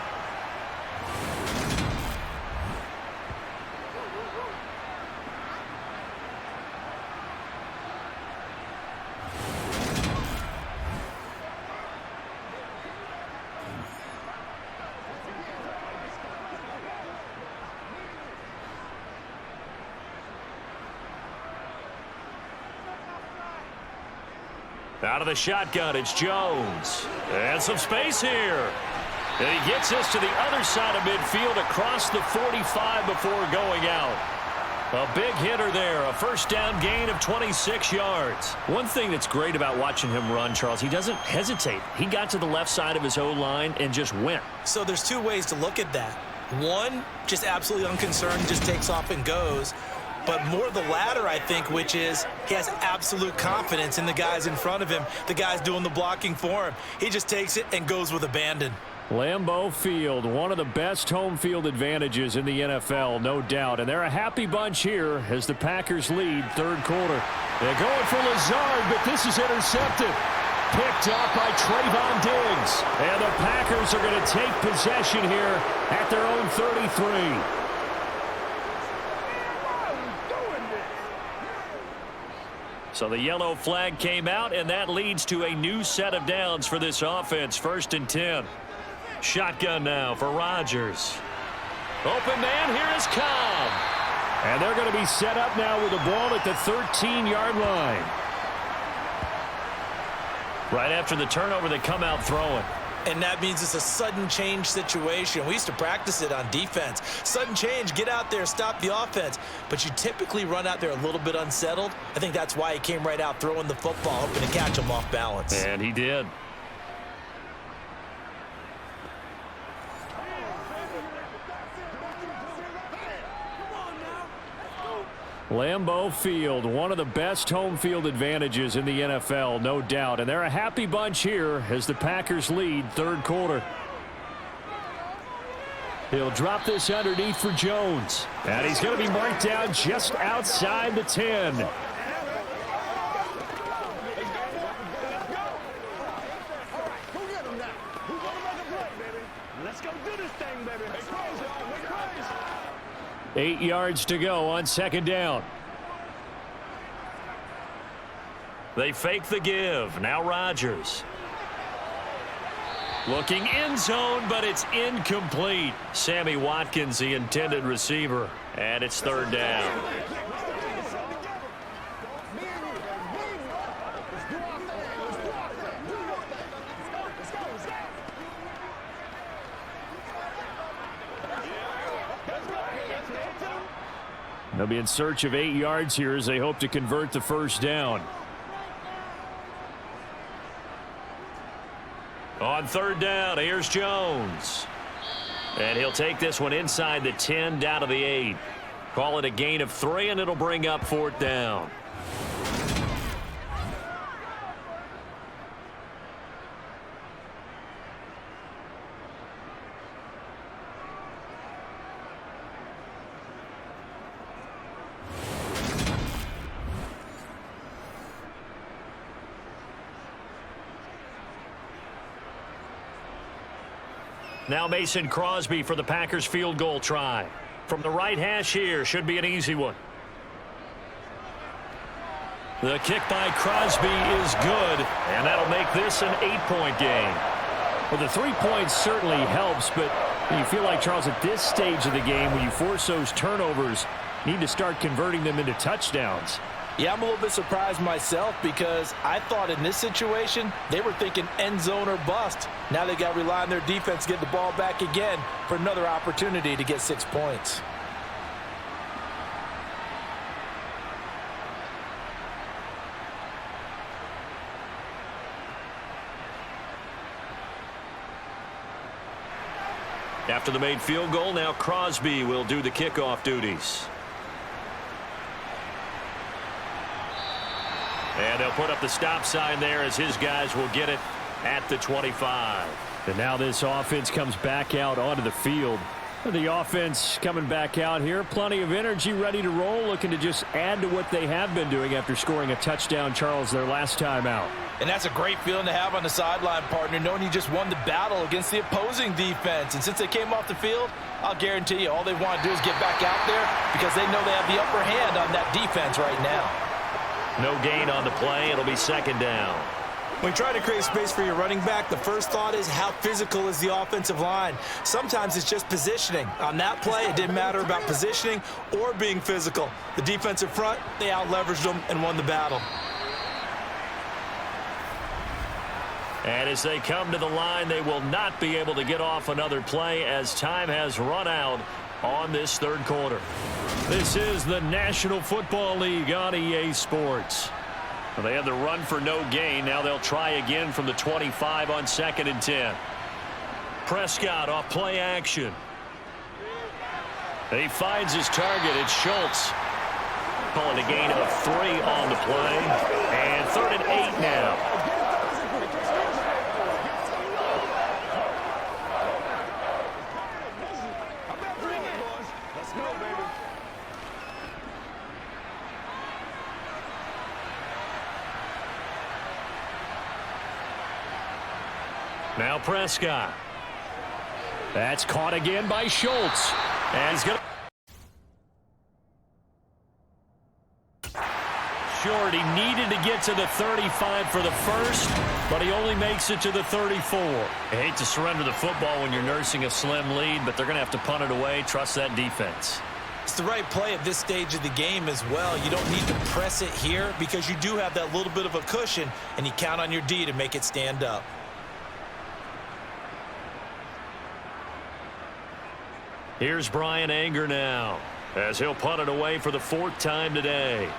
Speaker 2: Out of the shotgun, it's Jones. And some space here. And he gets us to the other side of midfield across the 45 before going out. A big hitter there, a 1st down gain of 26 yards.
Speaker 4: One thing that's great about watching him run, Charles, he doesn't hesitate. He got to the left side of his O-line and just went.
Speaker 3: So there's 2 ways to look at that. One, just absolutely unconcerned, just takes off and goes. But more the latter, I think, which is he has absolute confidence in the guys in front of him, the guys doing the blocking for him. He just takes it and goes with abandon.
Speaker 4: Lambeau Field, one of the best home field advantages in the NFL, no doubt. And they're a happy bunch here as the Packers lead 3rd quarter. They're going for Lazard, but this is intercepted. Picked up by Trayvon Diggs. And the Packers are going to take possession here at their own 33.
Speaker 2: So the yellow flag came out, and that leads to a new set of downs for this offense. 1st and 10. Shotgun now for Rodgers. Open man, here is Cobb.
Speaker 4: And they're going to be set up now with the ball at the 13-yard line.
Speaker 2: Right after the turnover, they come out throwing.
Speaker 3: And that means it's a sudden change situation. We used to practice it on defense. Sudden change, get out there, stop the offense. But you typically run out there a little bit unsettled. I think that's why he came right out throwing the football, hoping to catch him off balance.
Speaker 4: And he did. Lambeau Field, one of the best home field advantages in the NFL, no doubt. And they're a happy bunch here as the Packers lead third quarter. He'll drop this underneath for Jones. And he's going to be marked down just outside the 10.
Speaker 6: Let's go do this thing, baby.
Speaker 4: 8 yards to go on second down.
Speaker 2: They fake the give. Now Rodgers. Looking end zone, but it's incomplete. Sammy Watkins, the intended receiver. And it's third down.
Speaker 4: They'll be in search of 8 yards here as they hope to convert the first down.
Speaker 2: On third down, here's Jones. And he'll take this one inside the 10, down to the 8. Call it a gain of 3, and it'll bring up fourth down. Now Mason Crosby for the Packers field goal try. From the right hash here, should be an easy one. The kick by Crosby is good, and that'll make this an 8-point game.
Speaker 4: Well, the 3 points certainly helps, but you feel like, Charles, at this stage of the game, when you force those turnovers, you need to start converting them into touchdowns.
Speaker 3: Yeah, I'm a little bit surprised myself because I thought in this situation they were thinking end zone or bust. Now they got to rely on their defense to get the ball back again for another opportunity to get 6 points.
Speaker 2: After the made field goal, now Crosby will do the kickoff duties. And they'll put up the stop sign there as his guys will get it at the 25.
Speaker 4: And now this offense comes back out onto the field. The offense coming back out here. Plenty of energy, ready to roll, looking to just add to what they have been doing after scoring a touchdown, Charles, their last time out.
Speaker 3: And that's a great feeling to have on the sideline, partner, knowing you just won the battle against the opposing defense. And since they came off the field, I'll guarantee you all they want to do is get back out there because they know they have the upper hand on that defense right now.
Speaker 2: No gain on the play. It'll be second down.
Speaker 3: When you try to create space for your running back, the first thought is how physical is the offensive line. Sometimes it's just positioning. On that play, it didn't matter about positioning or being physical. The defensive front, they out-leveraged them and won the battle.
Speaker 2: And as they come to the line, they will not be able to get off another play as time has run out on this third quarter.
Speaker 4: This is the National Football League on EA Sports.
Speaker 2: Well, they had the run for no gain. Now they'll try again from the 25 on 2nd and 10. Prescott off play action. He finds his target. It's Schultz. Calling a gain of 3 on the play. And 3rd and 8 now. Now Prescott.
Speaker 4: That's caught again by Schultz.
Speaker 2: And he's going to...
Speaker 4: Short, he needed to get to the 35 for the first, but he only makes it to the 34.
Speaker 2: I hate to surrender the football when you're nursing a slim lead, but they're going to have to punt it away. Trust that defense.
Speaker 3: It's the right play at this stage of the game as well. You don't need to press it here because you do have that little bit of a cushion, and you count on your D to make it stand up.
Speaker 2: Here's Brian Anger now, as he'll punt it away for the 4th time today.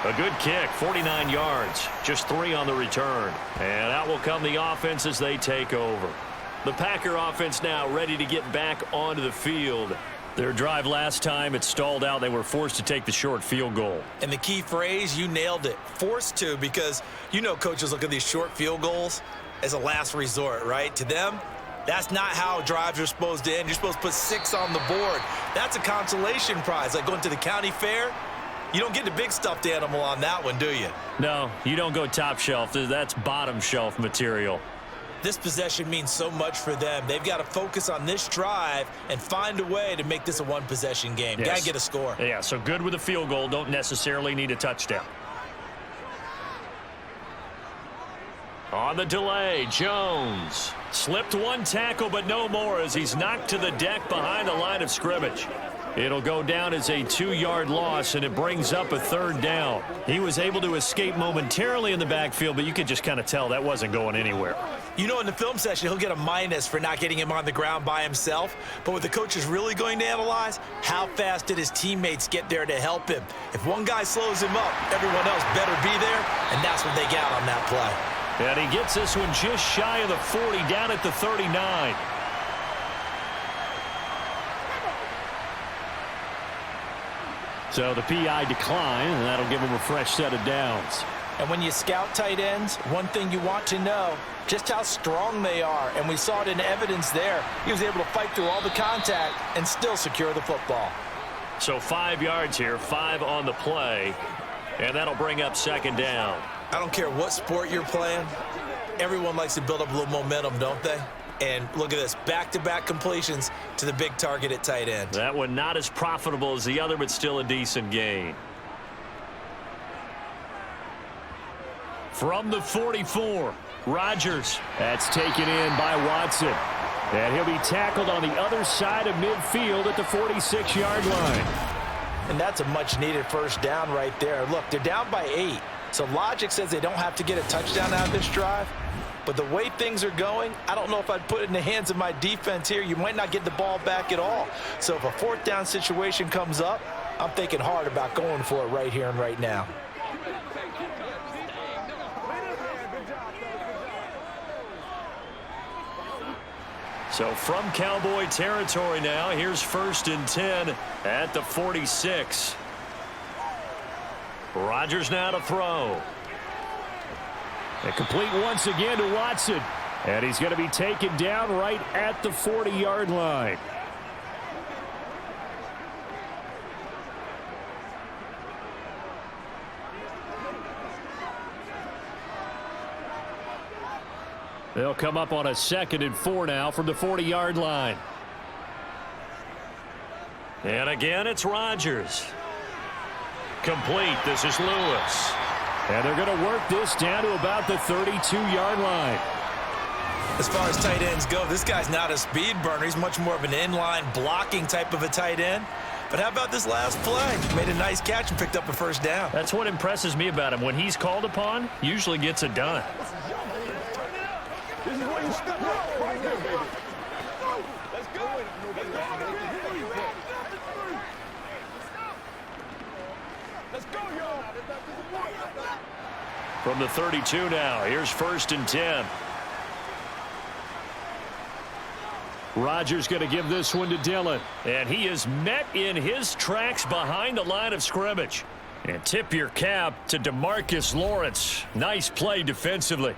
Speaker 2: A good kick, 49 yards, just 3 on the return. And out will come the offense as they take over. The Packer offense now ready to get back onto the field. Their drive last time, it stalled out. They were forced to take the short field goal.
Speaker 3: And the key phrase, you nailed it, forced to, because you know coaches look at these short field goals as a last resort, right? To them, that's not how drives are supposed to end. You're supposed to put 6 on the board. That's a consolation prize, like going to the county fair. You don't get the big stuffed animal on that one, do you?
Speaker 2: No, you don't go top shelf. That's bottom shelf material.
Speaker 3: This possession means so much for them. They've got to focus on this drive and find a way to make this a one-possession game.
Speaker 2: Yes.
Speaker 3: Got to get a score.
Speaker 2: Yeah, so good with a field goal. Don't necessarily need a touchdown. On the delay, Jones slipped 1 tackle, but no more as he's knocked to the deck behind the line of scrimmage. It'll go down as a 2-yard loss, and it brings up a 3rd down. He was able to escape momentarily in the backfield, but you could just kind of tell that wasn't going anywhere.
Speaker 3: You know, in the film session, he'll get a minus for not getting him on the ground by himself. But what the coach is really going to analyze, how fast did his teammates get there to help him? If one guy slows him up, everyone else better be there, and that's what they got on that play.
Speaker 2: And he gets this one just shy of the 40, down at the 39. So the PI decline, and that'll give him a fresh set of downs.
Speaker 3: And when you scout tight ends, one thing you want to know, just how strong they are. And we saw it in evidence there. He was able to fight through all the contact and still secure the football.
Speaker 2: So 5 yards here, 5 on the play, and that'll bring up 2nd down.
Speaker 3: I don't care what sport you're playing. Everyone likes to build up a little momentum, don't they? And look at this, back-to-back completions to the big target at tight end.
Speaker 2: That one not as profitable as the other, but still a decent gain. From the 44, Rodgers.
Speaker 4: That's taken in by Watson. And he'll be tackled on the other side of midfield at the 46-yard line.
Speaker 3: And that's a much-needed 1st down right there. Look, they're down by 8. So logic says they don't have to get a touchdown out of this drive. But the way things are going, I don't know if I'd put it in the hands of my defense here. You might not get the ball back at all. So if a 4th down situation comes up, I'm thinking hard about going for it right here and right now.
Speaker 2: So from Cowboy territory now, here's 1st and 10 at the 46. Rodgers now to throw.
Speaker 4: And complete once again to Watson. And he's going to be taken down right at the 40-yard line. They'll come up on a 2nd and 4 now from the 40-yard line.
Speaker 2: And again, it's Rodgers. Complete. This is Lewis.
Speaker 4: And they're going to work this down to about the 32-yard line.
Speaker 3: As far as tight ends go, this guy's not a speed burner. He's much more of an inline blocking type of a tight end. But how about this last play? Made a nice catch and picked up a 1st down.
Speaker 2: That's what impresses me about him. When he's called upon, usually gets it done.
Speaker 6: This is where you step up right there, baby. Let's go. Let's go, y'all.
Speaker 2: From the 32 now, here's 1st and 10.
Speaker 4: Rodgers going to give this one to Dillon.
Speaker 2: And he is met in his tracks behind the line of scrimmage. And tip your cap to DeMarcus Lawrence. Nice play defensively.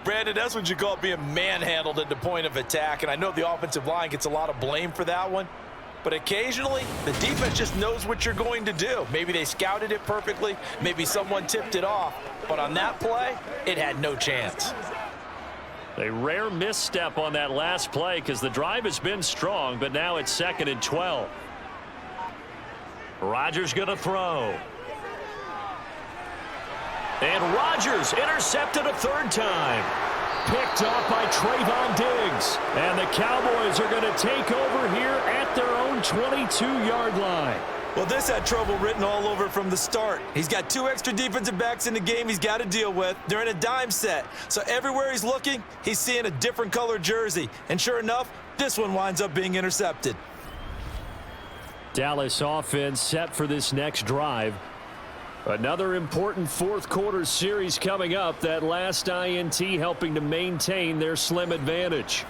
Speaker 3: Brandon, that's what you call being manhandled at the point of attack. And I know the offensive line gets a lot of blame for that one. But occasionally, the defense just knows what you're going to do. Maybe they scouted it perfectly. Maybe someone tipped it off. But on that play, it had no chance.
Speaker 2: A rare misstep on that last play because the drive has been strong, but now it's 2nd and 12. Rodgers going to throw. And Rodgers intercepted a 3rd time. Picked off by Trayvon Diggs.
Speaker 4: And the Cowboys are going to take over here at their own own 22-yard line.
Speaker 3: Well, this had trouble written all over from the start. He's got 2 extra defensive backs in the game he's got to deal with. They're in a dime set. So everywhere he's looking, he's seeing a different color jersey. And sure enough, this one winds up being intercepted.
Speaker 4: Dallas offense set for this next drive. Another important fourth quarter series coming up. That last INT helping to maintain their slim advantage.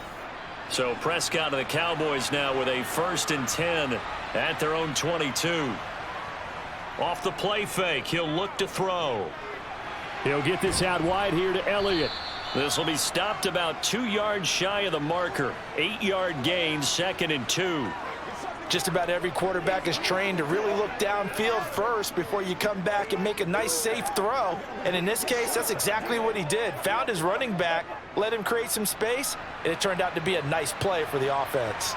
Speaker 2: So Prescott of the Cowboys now with a 1st and 10 at their own 22. Off the play fake, he'll look to throw.
Speaker 4: He'll get this out wide here to Elliott.
Speaker 2: This will be stopped about 2 yards shy of the marker. 8-yard gain, 2nd and 2.
Speaker 3: Just about every quarterback is trained to really look downfield first before you come back and make a nice, safe throw. And in this case, that's exactly what he did. Found his running back, let him create some space, and it turned out to be a nice play for the offense.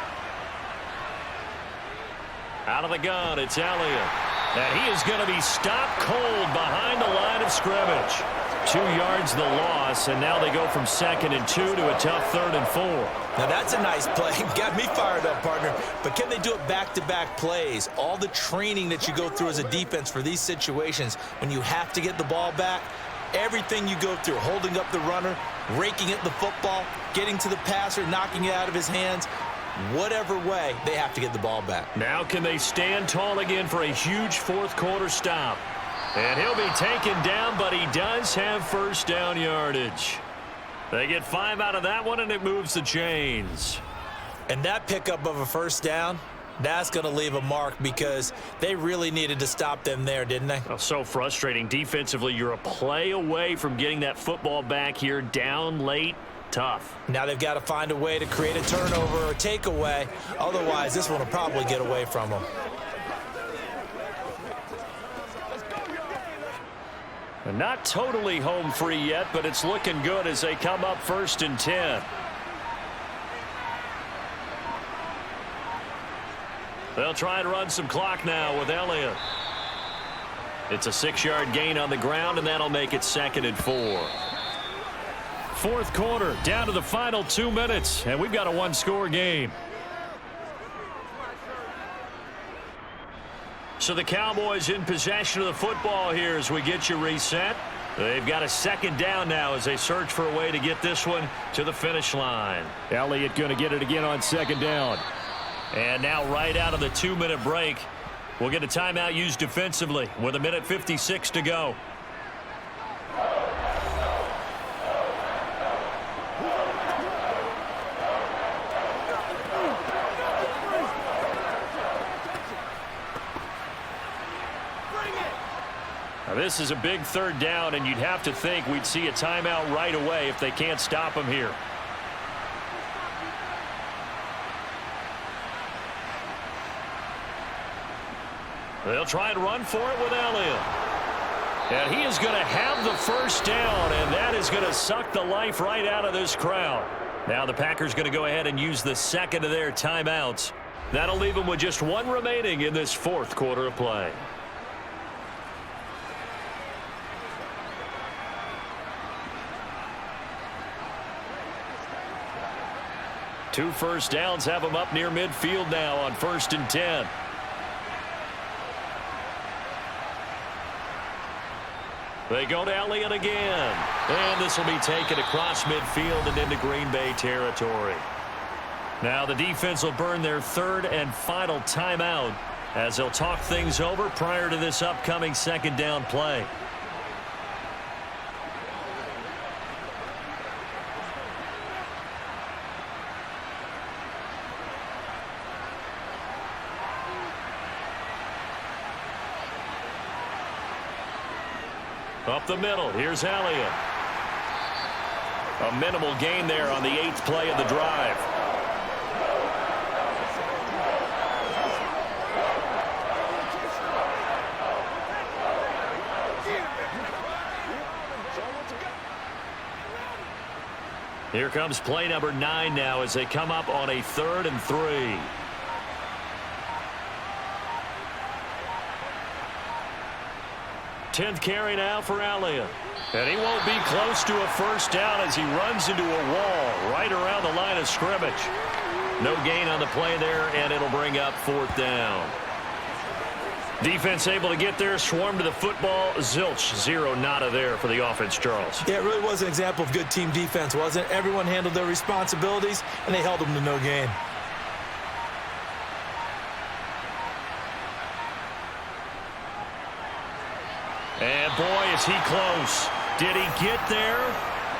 Speaker 2: Out of the gun, it's Elliott. And he is going to be stopped cold behind the line of scrimmage.
Speaker 4: 2 yards the loss, and now they go from 2nd and 2 to a tough 3rd and 4.
Speaker 3: Now that's a nice play. Got me fired up, partner. But can they do it back-to-back plays? All the training that you go through as a defense for these situations, when you have to get the ball back, everything you go through, holding up the runner, raking at the football, getting to the passer, knocking it out of his hands, whatever way, they have to get the ball back.
Speaker 2: Now can they stand tall again for a huge fourth quarter stop? And he'll be taken down, but he does have first down yardage. They get 5 out of that one, and it moves the chains.
Speaker 3: And that pickup of a first down, that's going to leave a mark because they really needed to stop them there, didn't they?
Speaker 2: Oh, so frustrating. Defensively, you're a play away from getting that football back here down late. Tough.
Speaker 3: Now they've got to find a way to create a turnover or takeaway. Otherwise, this one will probably get away from them.
Speaker 2: And not totally home free yet, but it's looking good as they come up 1st and 10. They'll try to run some clock now with Elliott. It's a 6-yard gain on the ground, and that'll make it 2nd and 4.
Speaker 4: Fourth quarter, down to the final 2 minutes, and we've got a one-score game.
Speaker 2: So the Cowboys in possession of the football here as we get you reset. They've got a 2nd down now as they search for a way to get this one to the finish line.
Speaker 4: Elliott going to get it again on 2nd down.
Speaker 2: And now right out of the 2-minute break, we'll get a timeout used defensively with 1:56 to go. Now this is a big 3rd down, and you'd have to think we'd see a timeout right away if they can't stop him here. They'll try and run for it with Elliott. And he is going to have the first down, and that is going to suck the life right out of this crowd. Now the Packers going to go ahead and use the 2nd of their timeouts. That'll leave them with just 1 remaining in this fourth quarter of play. Two first downs have them up near midfield now on 1st and 10. They go to Elliott again. And this will be taken across midfield and into Green Bay territory. Now the defense will burn their 3rd and final timeout as they'll talk things over prior to this upcoming 2nd down play. Up the middle, here's Elliott. A minimal gain there on the 8th play of the drive. Here comes play number 9 now as they come up on a 3rd and 3. Tenth carry now for Elliott. And he won't be close to a first down as he runs into a wall right around the line of scrimmage. No gain on the play there, and it'll bring up 4th down. Defense able to get there, swarm to the football. Zilch, 0 nada there for the offense, Charles.
Speaker 3: Yeah, it really was an example of good team defense, wasn't it? Everyone handled their responsibilities, and they held them to no gain.
Speaker 2: And boy, is he close. Did he get there?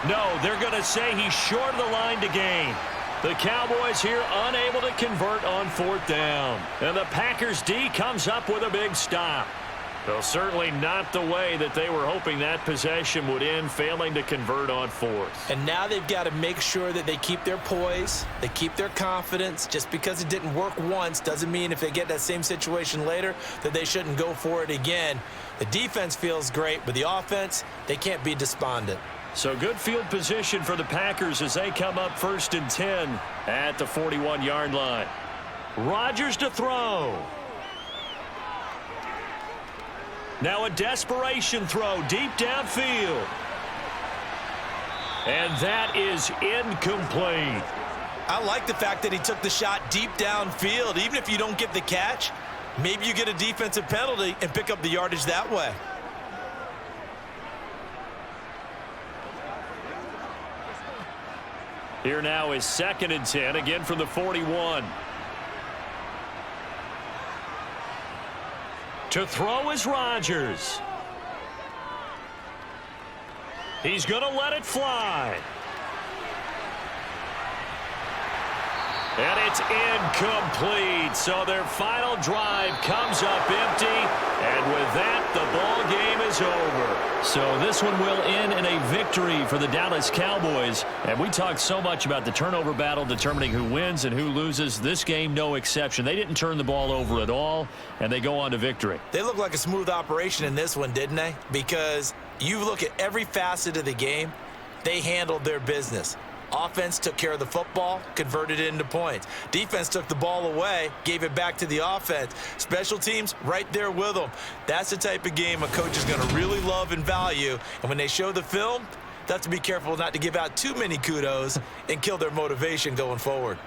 Speaker 2: No, they're going to say he's short of the line to gain. The Cowboys here unable to convert on 4th down. And the Packers D comes up with a big stop. Well, certainly not the way that they were hoping that possession would end, failing to convert on 4th.
Speaker 3: And now they've got to make sure that they keep their poise, they keep their confidence. Just because it didn't work once doesn't mean if they get that same situation later that they shouldn't go for it again. The defense feels great, but the offense, they can't be despondent.
Speaker 2: So good field position for the Packers as they come up 1st and 10 at the 41-yard line. Rodgers to throw. Now a desperation throw deep downfield. And that is incomplete.
Speaker 3: I like the fact that he took the shot deep downfield. Even if you don't get the catch, maybe you get a defensive penalty and pick up the yardage that way.
Speaker 2: Here now is 2nd and 10, again from the 41. To throw is Rodgers. He's going to let it fly. And it's incomplete. So their final drive comes up empty. And with that, the ball game is over.
Speaker 4: So this one will end in a victory for the Dallas Cowboys. And we talked so much about the turnover battle determining who wins and who loses. This game, no exception. They didn't turn the ball over at all, and they go on to victory.
Speaker 3: They look like a smooth operation in this one, didn't they? Because you look at every facet of the game, they handled their business. Offense took care of the football, converted it into points. Defense took the ball away, gave it back to the offense. Special teams right there with them. That's the type of game a coach is going to really love and value. And when they show the film, they have to be careful not to give out too many kudos and kill their motivation going forward.